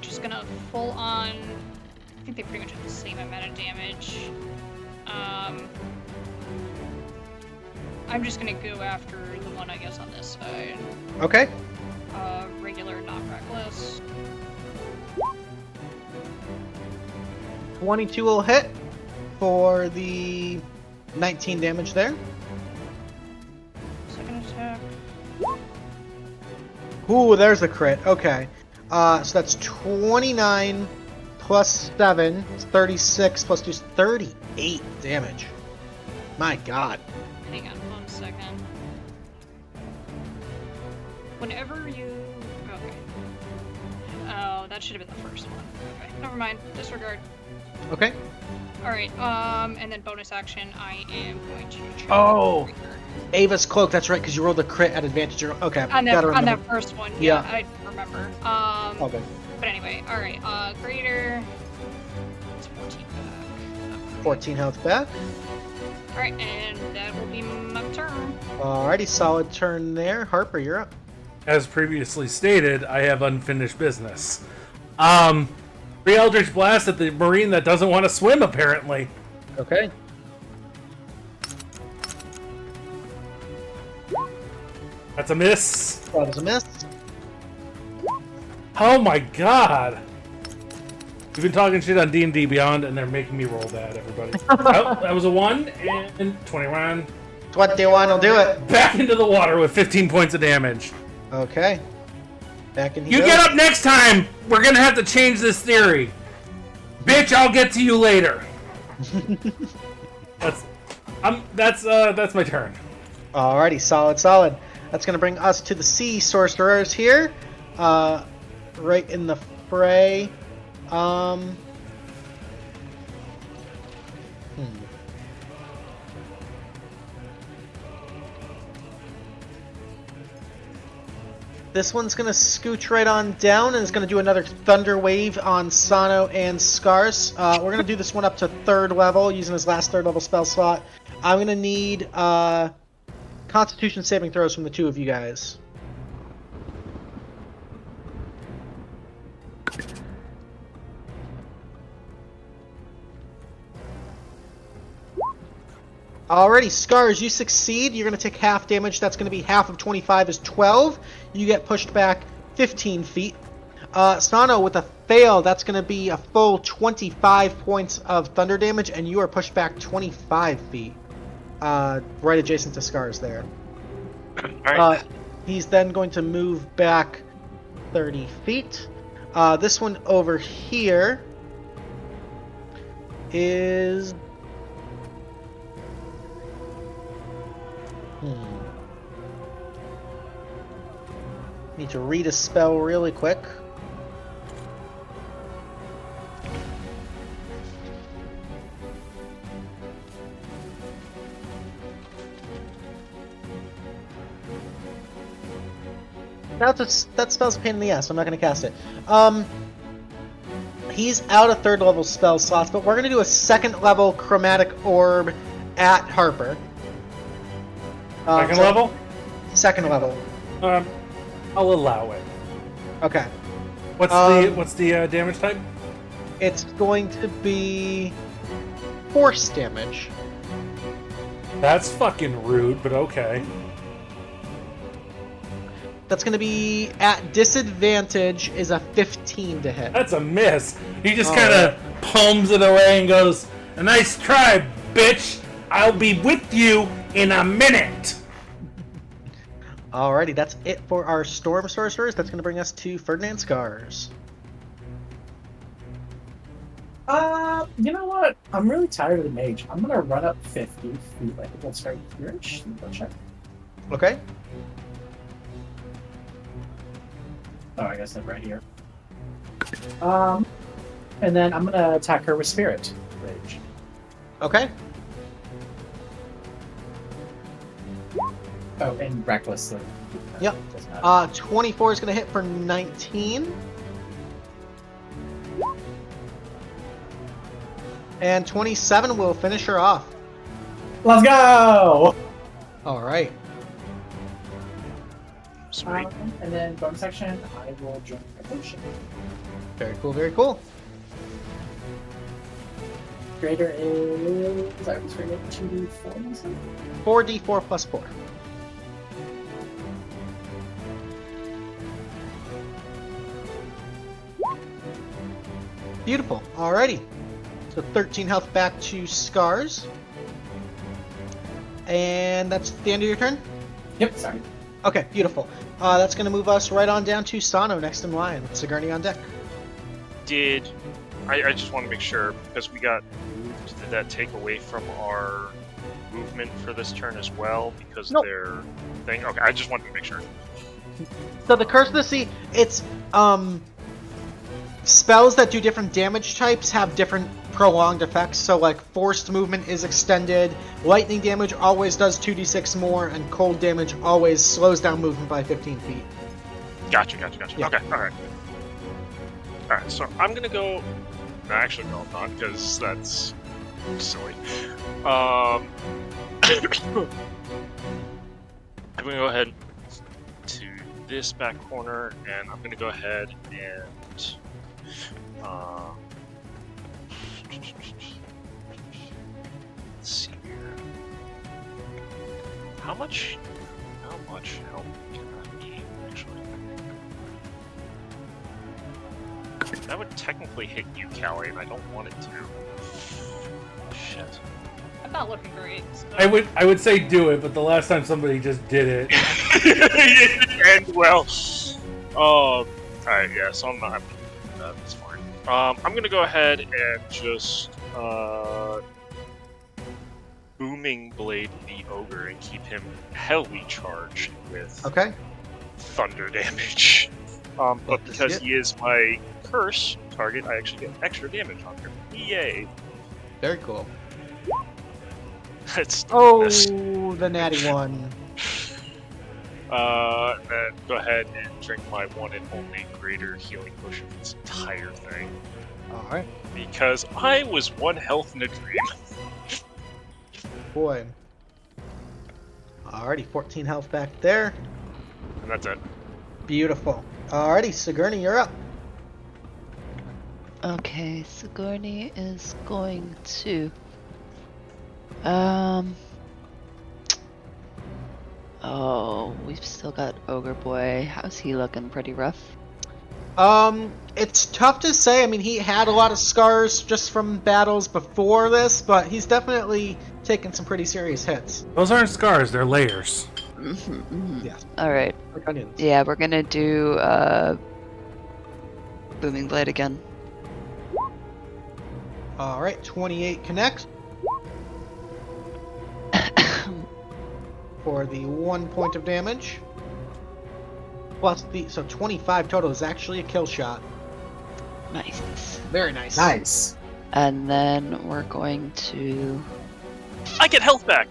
just gonna full on. I think they pretty much have the same amount of damage. I'm just gonna go after the one, I guess, on this side. Okay. Regular, not reckless. 22 will hit for the 19 damage there. Second attack. Ooh, there's a crit. Okay. So that's 29 plus 7, it's 36 plus 2 is 38 damage. My god. Hang on 1 second. Whenever you... Okay. Oh, that should have been the first one. Okay, never mind. Disregard. Okay. Alright, and then bonus action, I am going to try Oh! Ava's cloak, that's right, because you rolled the crit at advantage. Okay, on that first one, yeah, I remember. Okay. But anyway, alright, greater... It's 14 back. 14 health back. Alright, and that will be my turn. Alrighty, solid turn there. Harper, you're up. As previously stated, I have unfinished business. Re-Eldritch Blast at the Marine that doesn't want to swim, apparently. Okay. That's a miss. That was a miss. Oh my god. We've been talking shit on D&D Beyond, and they're making me roll that, everybody. Oh, that was a 1, and 21. 21 will do it. Back into the water with 15 points of damage. Okay. Back in. You get up next time! We're gonna have to change this theory. Bitch, I'll get to you later. That's my turn. Alrighty, solid. That's gonna bring us to the sea sorcerers here. Right in the fray. This one's gonna scooch right on down and is gonna do another thunder wave on Sano and Scars. We're gonna do this one up to 3rd level using his last 3rd level spell slot. I'm gonna need Constitution saving throws from the 2 of you guys. Alrighty, Scars, you succeed. You're going to take half damage. That's going to be half of 25 is 12. You get pushed back 15 feet. Sano, with a fail, that's going to be a full 25 points of thunder damage, and you are pushed back 25 feet. Right adjacent to Scars there. Alright. He's then going to move back 30 feet. This one over here is... Need to read a spell really quick. That spell's a pain in the ass, so I'm not going to cast it. He's out of 3rd level spell slots, but we're going to do a 2nd level chromatic orb at Harper. Second level? 2nd level. I'll allow it. Okay. What's the damage type? It's going to be force damage. That's fucking rude, but okay. That's going to be at disadvantage is a 15 to hit. That's a miss. He just kind of palms it away and goes, "A nice try, bitch. I'll be with you in a minute." Alrighty, that's it for our Storm Sorcerers. That's going to bring us to Ferdinand Scars. You know what? I'm really tired of the mage. I'm gonna run up 50 feet. Like, we'll start here-ish. Go check. Okay. Oh, I guess I'm right here. And then I'm gonna attack her with Spirit Rage. Okay. Oh, and Reckless. Yep. 24 is going to hit for 19. And 27 will finish her off. Let's go! Alright. Sweet. And then bonus section, I will join Revolution. Very cool, very cool. Greater is... I was forgetting 2d4. 4d4 plus 4. Beautiful. Alrighty. So 13 health back to Scars. And that's the end of your turn? Yep, sorry. Okay, beautiful. That's going to move us right on down to Sano next in line with Sigourney on deck. I just want to make sure, because we got moved, did that take away from our movement for this turn as well? Because Nope. their thing? Okay, I just wanted to make sure. So the Curse of the Sea, it's spells that do different damage types have different prolonged effects. So like forced movement is extended, lightning damage always does 2d6 more, and cold damage always slows down movement by 15 feet. Gotcha. Yeah. Okay, alright. Alright, so I'm gonna go... No, actually, no, I'm not, because that's silly. I'm gonna go ahead to this back corner, and I'm gonna go ahead and... let's see here. How much help can I need, actually? That would technically hit you, Callie, and I don't want it to. Shit. I'm not looking great. So. I would say do it, but the last time somebody just did it. It didn't end well. Alright, yeah, so I'm not. That's fine. I'm gonna go ahead and just booming blade the ogre and keep him heavily charged with Okay. thunder damage. But because he is my curse target, I actually get extra damage on him. Yay! Very cool. It's Oh, miss. the natty one. Then go ahead and drink my one and only greater healing potion for this entire thing. Alright. Because I was one health in a dream. Boy. Alrighty, 14 health back there. And that's it. Beautiful. Alrighty, Sigourney, you're up. Okay, Sigourney is going to. Oh, we've still got Ogre Boy. How's he looking? Pretty rough. It's tough to say. I mean, he had a lot of scars just from battles before this, but he's definitely taken some pretty serious hits. Those aren't scars, they're layers. Yes. Alright. Like onions. Yeah, we're gonna do Booming Blade again. Alright, 28 connect. For the 1 point of damage. Plus so 25 total is actually a kill shot. Nice. Very nice. Nice. And then we're going to I get health back!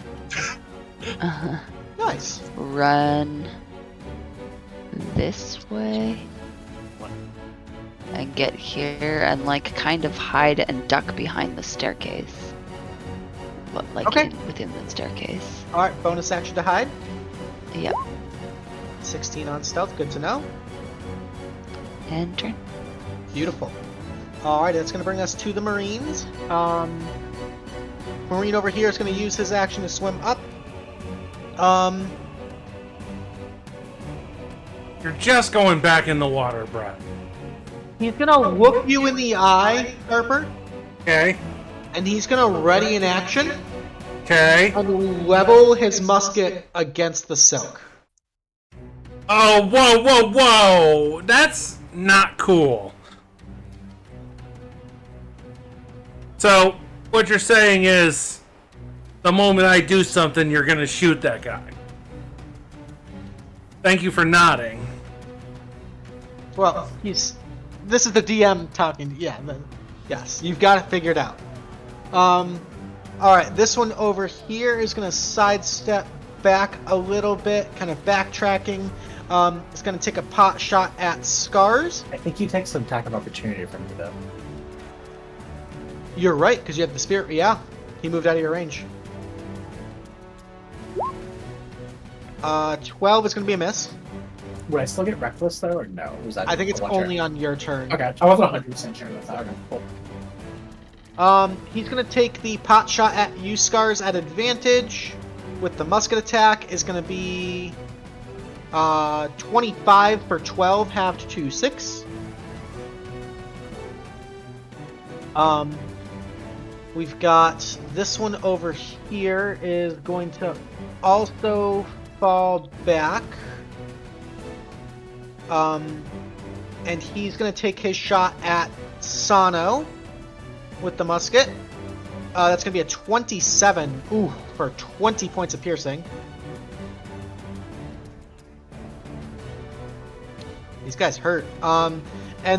Nice. run this way and get here and like kind of hide and duck behind the staircase. But like Okay. within the staircase. Alright, bonus action to hide. Yep. 16 on stealth, good to know. And turn. Beautiful. Alright, that's going to bring us to the Marines. Marine over here is going to use his action to swim up. You're just going back in the water, Brett. He's gonna Look you in the eye, Harper, Okay? and he's going to ready an action Okay. and level his musket against the silk. Oh, whoa, whoa, whoa! That's not cool. So, what you're saying is, the moment I do something, you're gonna shoot that guy. Thank you for nodding. Well, this is the DM talking. Yeah, yes, you've got it figured out. Alright, this one over here is going to sidestep back a little bit, kind of backtracking. It's going to take a pot shot at Scars. I think you take some attack of opportunity from me, though. You're right, because you have the spirit. Yeah, he moved out of your range. 12 is going to be a miss. Would I still get reckless, though, or no? Was that I think it's a one only turn? on your turn. Okay, I wasn't 100% sure about that. Okay, cool. He's going to take the pot shot at you, Scars, at advantage. With the musket attack is going to be 25 for 12, halved to 6. We've got this one over here is going to also fall back. And he's going to take his shot at Sano with the musket. That's going to be a 27. Ooh, for 20 points of piercing. These guys hurt. And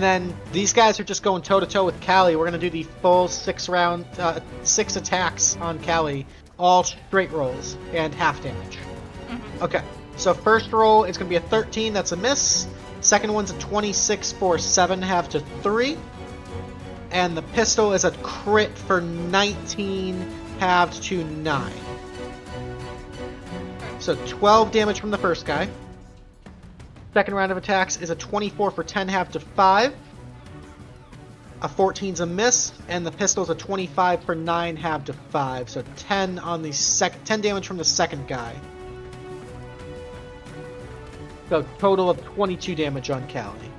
then these guys are just going toe-to-toe with Callie. We're going to do the full 6 attacks on Callie. All straight rolls and half damage. Okay, so first roll is going to be a 13. That's a miss. Second one's a 26 for 7, half to 3. And the pistol is a crit for 19, halved to 9. So 12 damage from the first guy. Second round of attacks is a 24 for 10, halved to 5. A 14's a miss, and the pistol's a 25 for 9, halved to 5. So 10 on the 10 damage from the second guy. So total of 22 damage on Callie.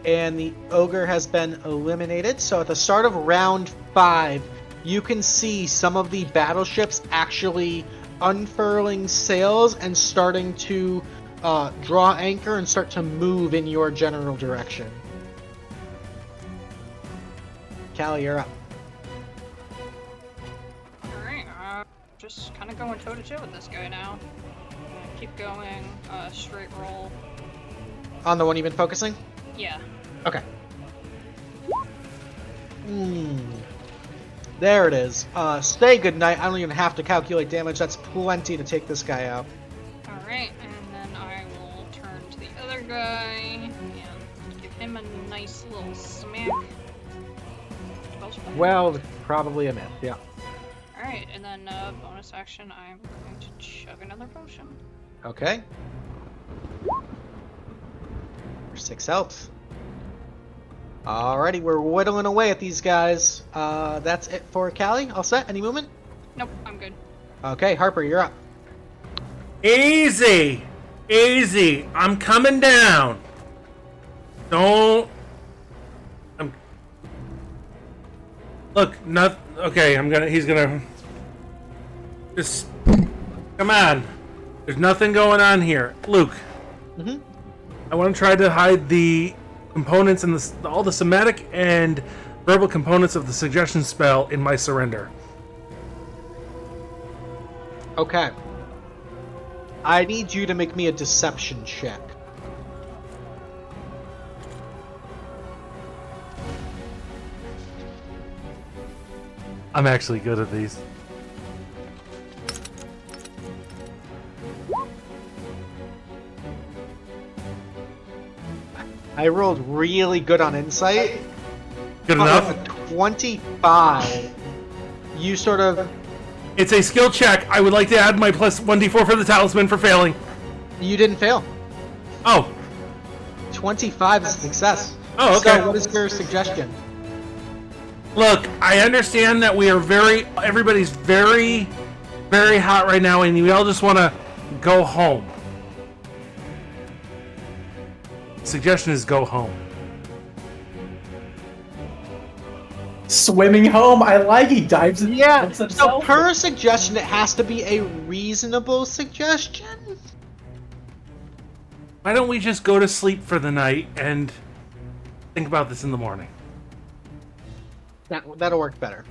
and the ogre has been eliminated. So at the start of round 5, you can see some of the battleships actually unfurling sails and starting to draw anchor and start to move in your general direction. Callie, you're up. Alright, just kind of going toe-to-toe with this guy now. Keep going, straight roll. On the one you've been focusing? Yeah. Okay. There it is. Stay good night. I don't even have to calculate damage. That's plenty to take this guy out. Alright, and then I will turn to the other guy and give him a nice little smack. Well, probably a miss, yeah. Alright, and then bonus action, I'm going to chug another potion. Okay. 6 health. Alrighty, we're whittling away at these guys. That's it for Callie. All set? Any movement? Nope, I'm good. Okay, Harper, you're up. Easy! Easy! I'm coming down! Don't... Look, not... Okay, he's gonna... Just... Come on! There's nothing going on here. Luke. Mm-hmm. I want to try to hide the components and all the somatic and verbal components of the suggestion spell in my surrender. Okay. I need you to make me a deception check. I'm actually good at these. I rolled really good on insight. Good But enough? with a 25. You sort of... It's a skill check. I would like to add my plus 1d4 for the talisman for failing. You didn't fail. Oh. 25 is a success. Oh, okay. So what is your suggestion? Look, I understand that we are everybody's very, very hot right now, and we all just want to go home. Suggestion is go home. Swimming home. I like he dives in. Yeah, dives so himself. per suggestion, it has to be a reasonable suggestion. Why don't we just go to sleep for the night and think about this in the morning? That'll work better.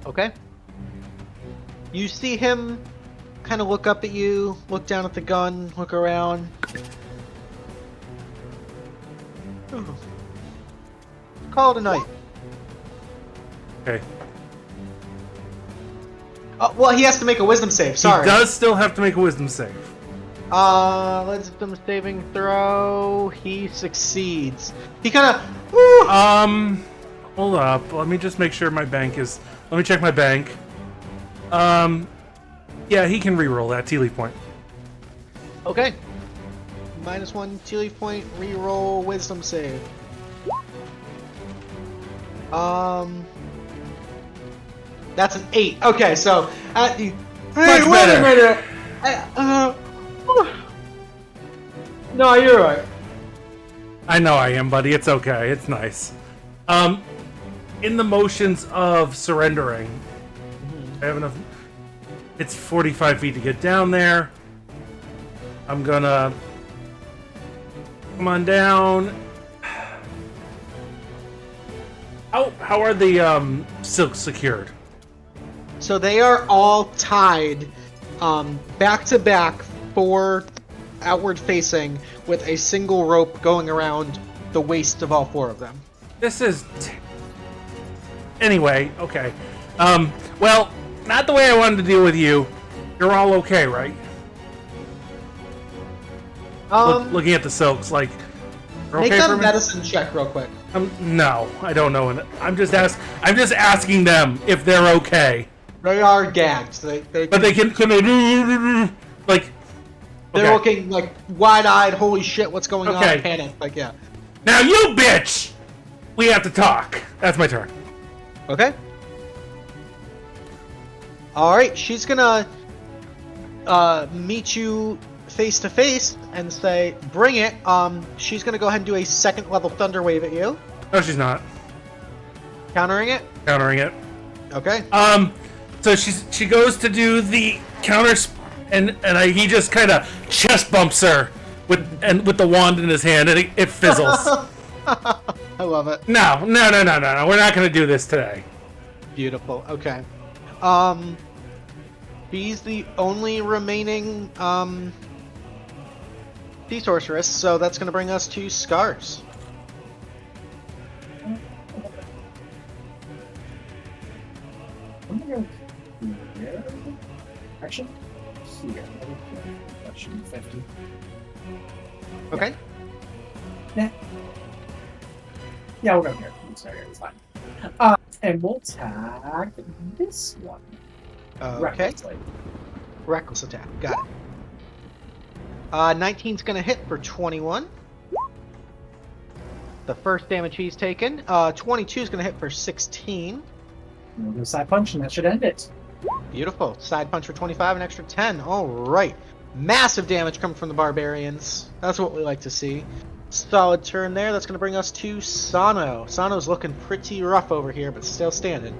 Okay. You see him kind of look up at you, look down at the gun, look around. Call it a night. Okay. Well, he has to make a wisdom save. Sorry. He does still have to make a wisdom save. Wisdom saving throw. He succeeds. He kind of. Hold up. Let me just make sure my bank is. Let me check my bank. Yeah, he can reroll that Tealeaf point. Okay. -1 Tealeaf point. Reroll wisdom save. That's an 8. Okay, so at the. Hey, Much wait better. a minute. No, you're right. I know I am, buddy. It's okay. It's nice. In the motions of surrendering, I have enough. It's 45 feet to get down there. I'm gonna come on down. How are the silks secured? So they are all tied back to back, 4 outward facing, with a single rope going around the waist of all 4 of them. This is. Anyway, okay. Well, not the way I wanted to deal with you. You're all okay, right? Looking at the silks, like. You're Make okay a for me? medicine check real quick. No, I don't know. I'm just asking them if they're okay. They are gagged. So But they can they like. They're Okay. looking like wide-eyed. Holy shit! What's going Okay. on? Panic. Like yeah. Now you bitch! We have to talk. That's my turn. Okay. All right. She's gonna meet you face to face and say, "Bring it." She's gonna go ahead and do a second level thunder wave at you, No, she's not. countering it. Countering it. Okay. So she goes to do the counter, and he just kind of chest bumps her with the wand in his hand, and it fizzles. I love it. No. We're not gonna do this today. Beautiful. Okay. She's the only remaining sea sorceress, so that's gonna bring us to Scars. I'm gonna go here. Actually, here. That should be 50. Okay. Yeah, we'll go here. Sorry, it's fine. And we'll tag this one. Okay. Recklessly. Reckless attack. Got it. 19's gonna hit for 21. The first damage he's taken. 22 is gonna hit for 16. We'll do a side punch, and that should end it. Beautiful. Side punch for 25, an extra 10. All right. Massive damage coming from the barbarians. That's what we like to see. Solid turn there. That's going to bring us to Sano. Sano's looking pretty rough over here, but still standing.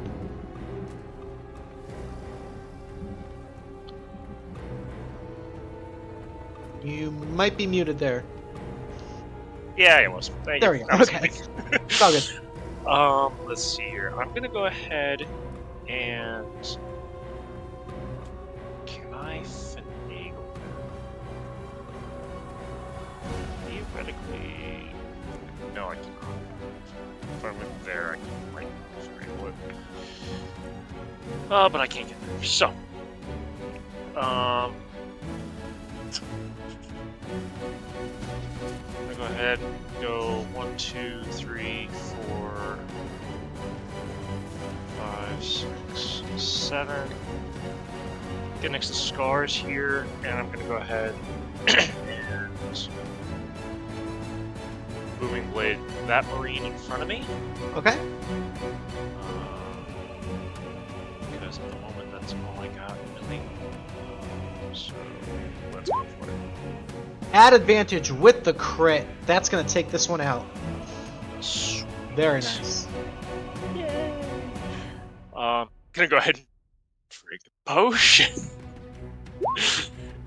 You might be muted there. Yeah, it was. There we go. Okay. It's all good. Let's see here. I'm gonna go ahead and can I finagle? Theoretically, no, I cannot. If I went there, I might straight would. But I can't get there. So, I'm gonna go ahead and go 1, 2, 3, 4, 5, 6, 7. Get next to Scars here, and I'm gonna go ahead and Booming Blade that Marine in front of me. Okay. Because at the moment that's all I got really. So let's go for it. Add advantage with the crit. That's going to take this one out. Sweet. Very nice. Yay! Gonna go ahead and drink a potion.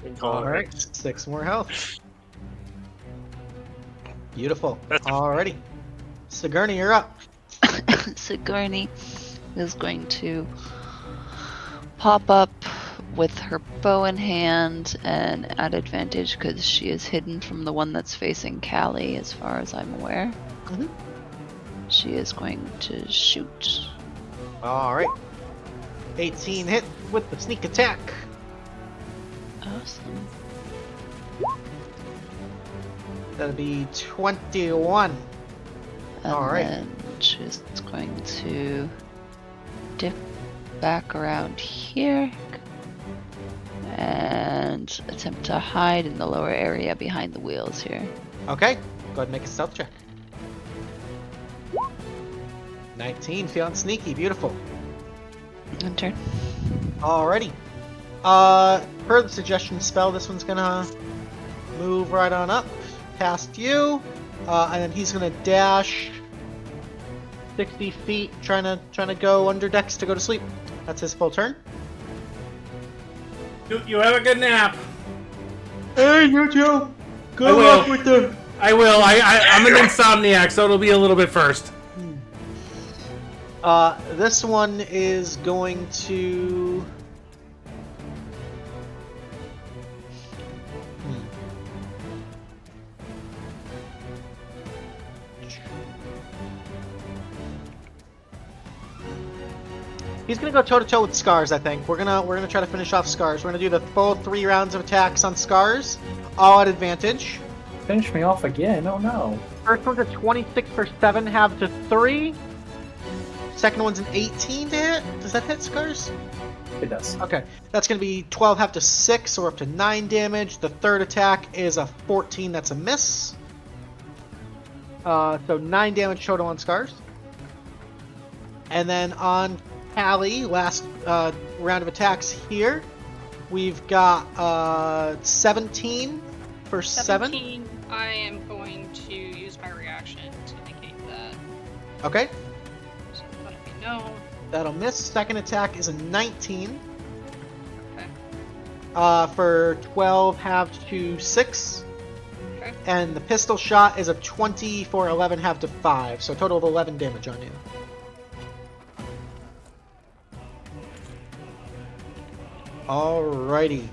And call it Alright, 6 more health. Beautiful. That's a- Alrighty. Sigourney, you're up. Sigourney is going to pop up with her bow in hand and add advantage because she is hidden from the one that's facing Callie, as far as I'm aware. Mhm. She is going to shoot. Alright. 18 hit with the sneak attack. Awesome. That'll be 21. And Alright. then she's going to dip back around here and attempt to hide in the lower area behind the wheels here. Okay. Go ahead and make a stealth check. 19, feeling sneaky. Beautiful. Enter. Alrighty. Per the suggestion spell, this one's gonna move right on up past you, and then he's gonna dash 60 feet, trying to go under decks to go to sleep. That's his full turn. You have a good nap. Hey, you two. I Good will. luck with the. I will. I'm an insomniac, so it'll be a little bit first. This one is going to. He's gonna go toe to toe with Scars. I think we're gonna try to finish off Scars. We're gonna do the full 3 rounds of attacks on Scars, all at advantage. Finish me off again. Oh no. First one's a 26 for 7, have to 3. Second one's an 18 to hit. Does that hit Scars? It does. Okay, that's gonna be 12 half to 6, or up to 9 damage. The third attack is a 14. That's a miss. So 9 damage total on Scars. And then on Callie, last round of attacks here. We've got 17 for 7. 17, I am going to use my reaction to negate that. Okay, So let me know. that'll miss. Second attack is a 19. Okay. For 12, halved to 6. Okay. And the pistol shot is a 20 for 11, halved to 5. So a total of 11 damage on you. Alrighty.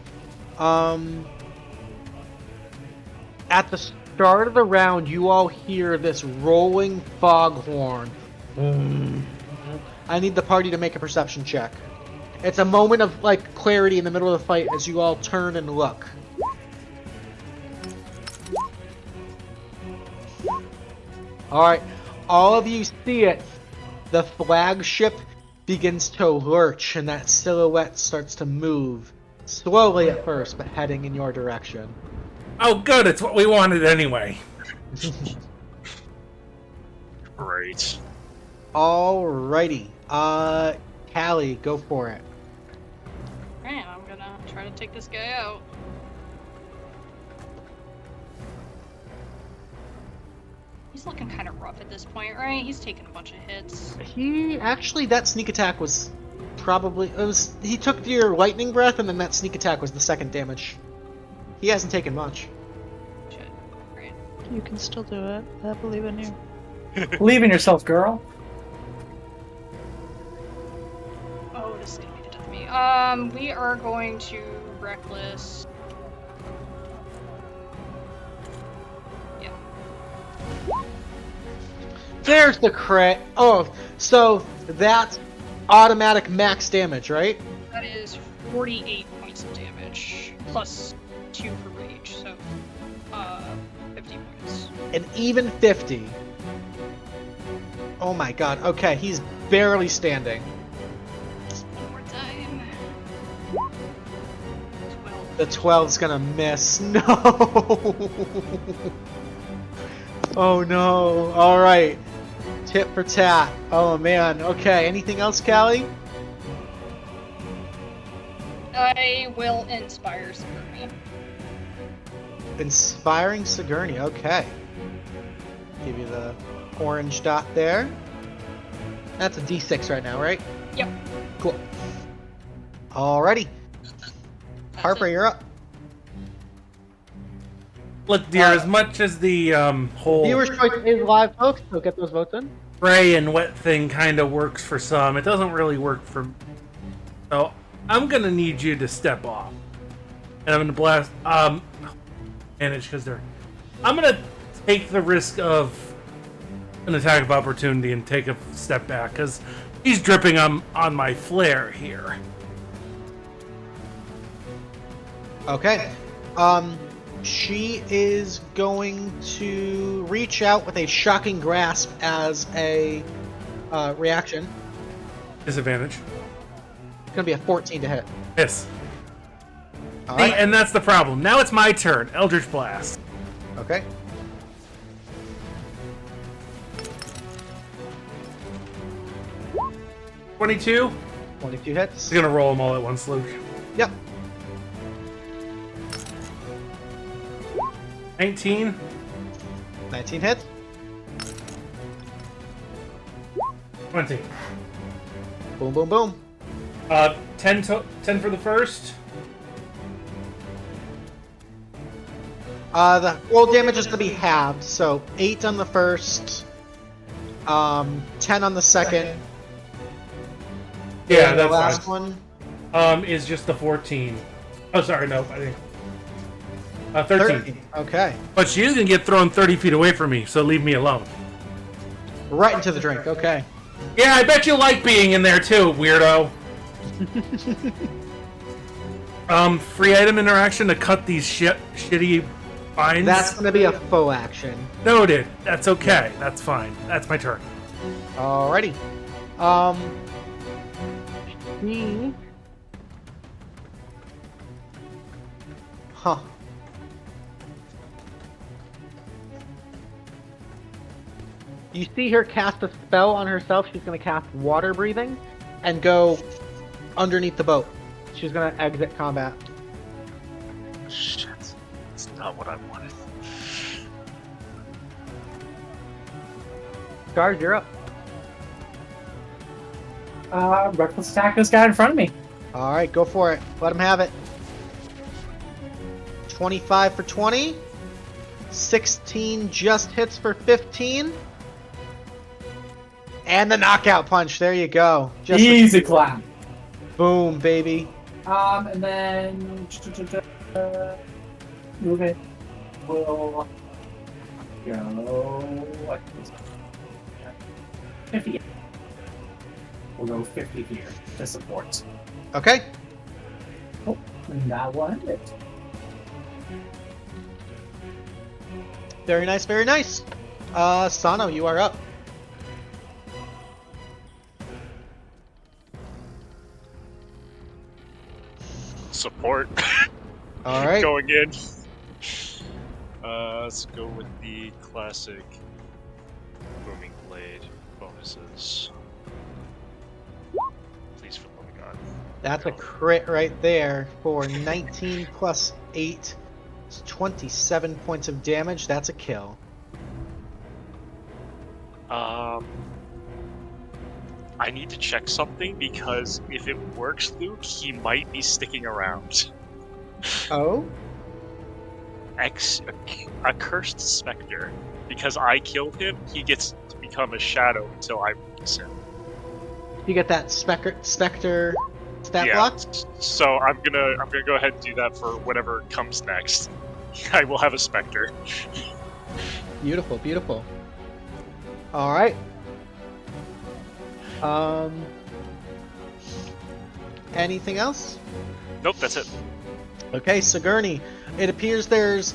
At the start of the round, you all hear this rolling foghorn. I need the party to make a perception check. It's a moment of like clarity in the middle of the fight as you all turn and look. Alright, all of you see it. The flagship begins to lurch and that silhouette starts to move. Slowly at first, but heading in your direction. Oh, good. It's what we wanted anyway. Great. Alrighty. Callie, go for it. Alright, I'm gonna try to take this guy out. He's looking kind of rough at this point, right? He's taking a bunch of hits. He actually, that sneak attack was probably he took your lightning breath and then that sneak attack was the second damage. He hasn't taken much. Shit. Great. You can still do it. I believe in you. Believe in yourself, girl. Oh, this is gonna be the death of me. We are going to reckless. Yeah. There's the crit. Oh, so that's automatic max damage, right? That is 48 points of damage plus 2 for rage, so 50 points. An even 50. Oh my god. Okay, he's barely standing. One more time. 12. The 12's gonna miss. No. Oh no. Alright. Tit for tat. Oh man. Okay, anything else, Callie? I will inspire Sigourney. Inspiring Sigourney. Okay. Give you the orange dot there. That's a D6 right now, right? Yep. Cool. Alrighty. That's Harper, it. you're up. Look, dear, as much as the whole Viewer's choice is live, folks, so get those votes in. spray and wet thing kind of works for some, it doesn't really work for me. So I'm gonna need you to step off, and I'm gonna blast. Manage because they're. I'm gonna take the risk of an attack of opportunity and take a step back because he's dripping on my flare here. Okay. She is going to reach out with a shocking grasp as a reaction. Disadvantage. It's gonna be a 14 to hit. Yes. All See, right. and that's the problem. Now it's my turn. Eldritch Blast. Okay. $22. 22 hits. He's gonna roll them all at once, Luke. Yep. 19. 19 hits. 20. Boom, boom, boom. 10 for the first. The roll damage is gonna be halved, so 8 on the first, 10 on the second. Yeah, and the that's last fine. one. Is just the 14. Oh, sorry, no, I think. 13. Okay. But she is gonna get thrown 30 feet away from me, so leave me alone. Right into the drink. Okay. Yeah, I bet you like being in there too, weirdo. Free item interaction to cut these shitty vines. That's gonna be a faux action. Noted. That's okay. That's fine. That's my turn. Alrighty. She... Huh. You see her cast a spell on herself. She's going to cast water breathing and go underneath the boat. She's going to exit combat. Scars, you're up. Reckless attack this guy in front of me. All right, go for it. Let him have it. 25 for 20. 16 just hits for 15. And the knockout punch. There you go. Just Easy clap. boom, baby. And then move it. Will go 50. We'll go 50 here to support. Okay. Oh, and that one hit. Very nice, very nice. Sano, you are up. Support. All right. Going in. Let's go with the classic booming blade bonuses. Please, for the love of God. That's a crit right there for 19 plus 8. It's 27 points of damage. That's a kill. I need to check something because if it works, Luke, he might be sticking around. Oh? A cursed specter. Because I killed him, he gets to become a shadow until I release him. You get that specter stat block? So I'm gonna go ahead and do that for whatever comes next. I will have a specter. Beautiful, beautiful. All right. Anything else? Nope, that's it. Okay, Sigourney. It appears there's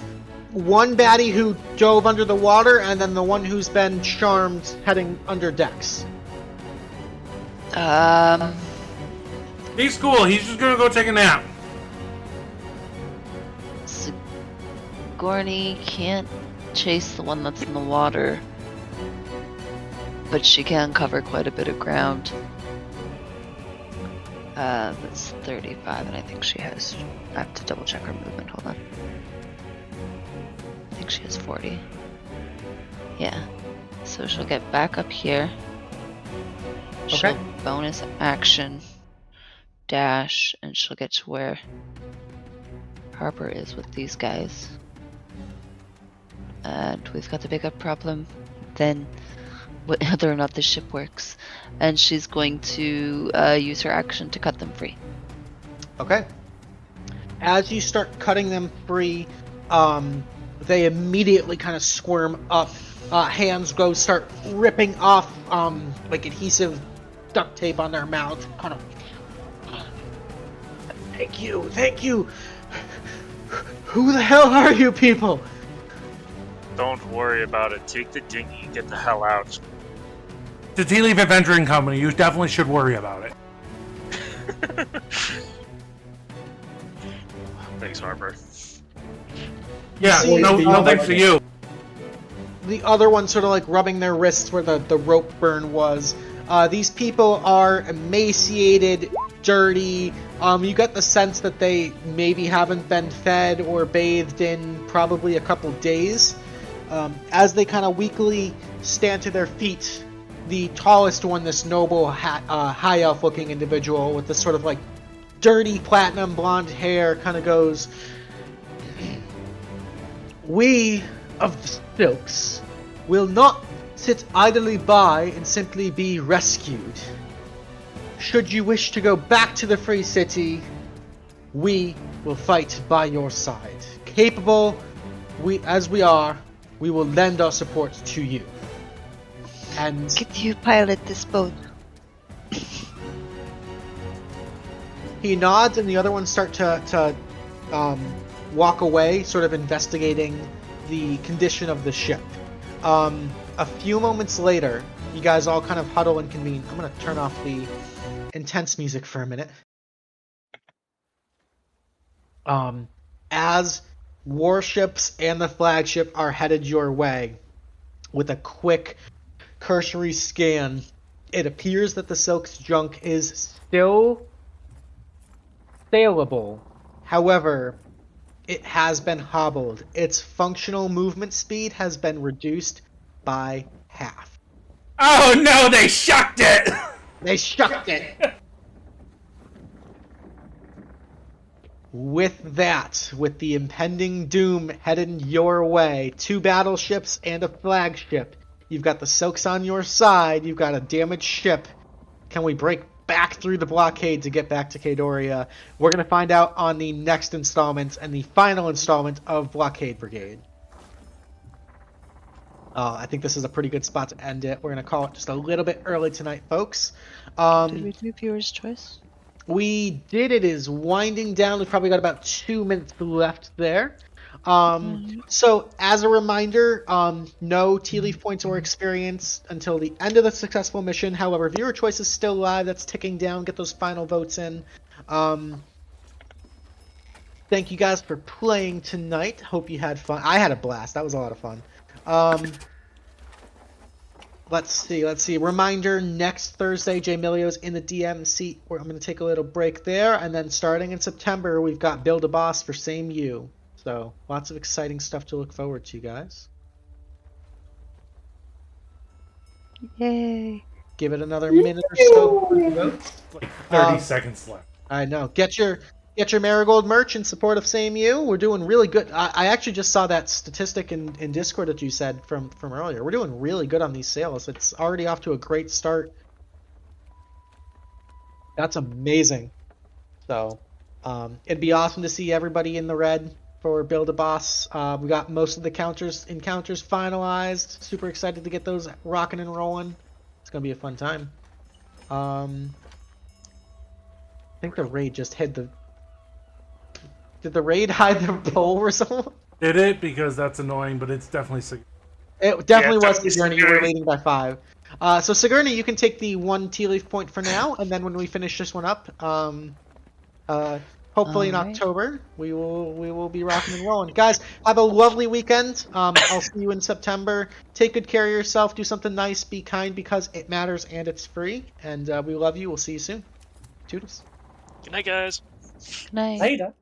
one baddie who dove under the water, and then the one who's been charmed heading under decks. He's cool. He's just gonna go take a nap. Sigourney can't chase the one that's in the water, but she can cover quite a bit of ground. That's 35, and I think she has... I have to double check her movement, hold on. I think she has 40. Yeah. So she'll get back up here. She'll Okay. bonus action, dash, and she'll get to where Harper is with these guys. And we've got the bigger problem then whether or not the ship works. And she's going to use her action to cut them free. Okay. As you start cutting them free, they immediately kind of squirm up. Hands start ripping off like adhesive duct tape on their mouth. Kind of. Thank you. Who the hell are you people? Don't worry about it. Take the dinghy and get the hell out. The Tealeaf Adventuring Company, you definitely should worry about it. Thanks, Harper. Yeah, See, no thanks to you. The other one sort of like rubbing their wrists where the rope burn was. These people are emaciated, dirty. You get the sense that they maybe haven't been fed or bathed in probably a couple days. As they kind of weakly stand to their feet, the tallest one, this noble high elf looking individual with this sort of like dirty platinum blonde hair, kind of goes, "We of the Silks will not sit idly by and simply be rescued. Should you wish to go back to the Free City, we will fight by your side. Capable as we are, we will lend our support to you." And Could you pilot this boat? he nods, and the other ones start to walk away, sort of investigating the condition of the ship. A few moments later, you guys all kind of huddle and convene. I'm going to turn off the intense music for a minute. As warships and the flagship are headed your way, with a quick cursory scan, it appears that the Silk's junk is Still saleable. However, it has been hobbled. Its functional movement speed has been reduced by half. Oh no, they shucked it! They shucked it. With that, with the impending doom heading your way, 2 battleships and a flagship. You've got the Silks on your side. You've got a damaged ship. Can we break back through the blockade to get back to Kaedoria? We're going to find out on the next installment and the final installment of Blockade Brigade. I think this is a pretty good spot to end it. We're going to call it just a little bit early tonight, folks. Did we do viewer's choice? We did. It is winding down. We've probably got about 2 minutes left there. So as a reminder, no Tealeaf points or experience until the end of the successful mission. However, viewer choice is still live. That's ticking down. Get those final votes in. Thank you guys for playing tonight. Hope you had fun. I had a blast. That was a lot of fun. Let's see. Reminder, next Thursday, Jmillyo's in the DM seat. Where I'm going to take a little break there. And then starting in September, we've got Build a Boss for Same You. So, lots of exciting stuff to look forward to, guys. Yay. Give it another minute or so for the votes. Like 30 seconds left. I know. Get your Marigold merch in support of Same You. We're doing really good. I actually just saw that statistic in Discord that you said from earlier. We're doing really good on these sales. It's already off to a great start. That's amazing. So, it'd be awesome to see everybody in the red for Build a Boss. We got most of the encounters finalized. Super excited to get those rocking and rolling. It's gonna be a fun time. I think the raid just hid the. Did the raid hide the poll result? Did it? Because that's annoying, but it's definitely. It definitely was definitely Sigourney. You were Sigourney. leading by 5. So Sigourney, you can take the 1 Tealeaf point for now, and then when we finish this one up, hopefully in Alright. October, we will be rocking and rolling. Guys, have a lovely weekend. I'll see you in September. Take good care of yourself. Do something nice. Be kind because it matters and it's free. And we love you. We'll see you soon. Toodles. Good night, guys. Good night. Later.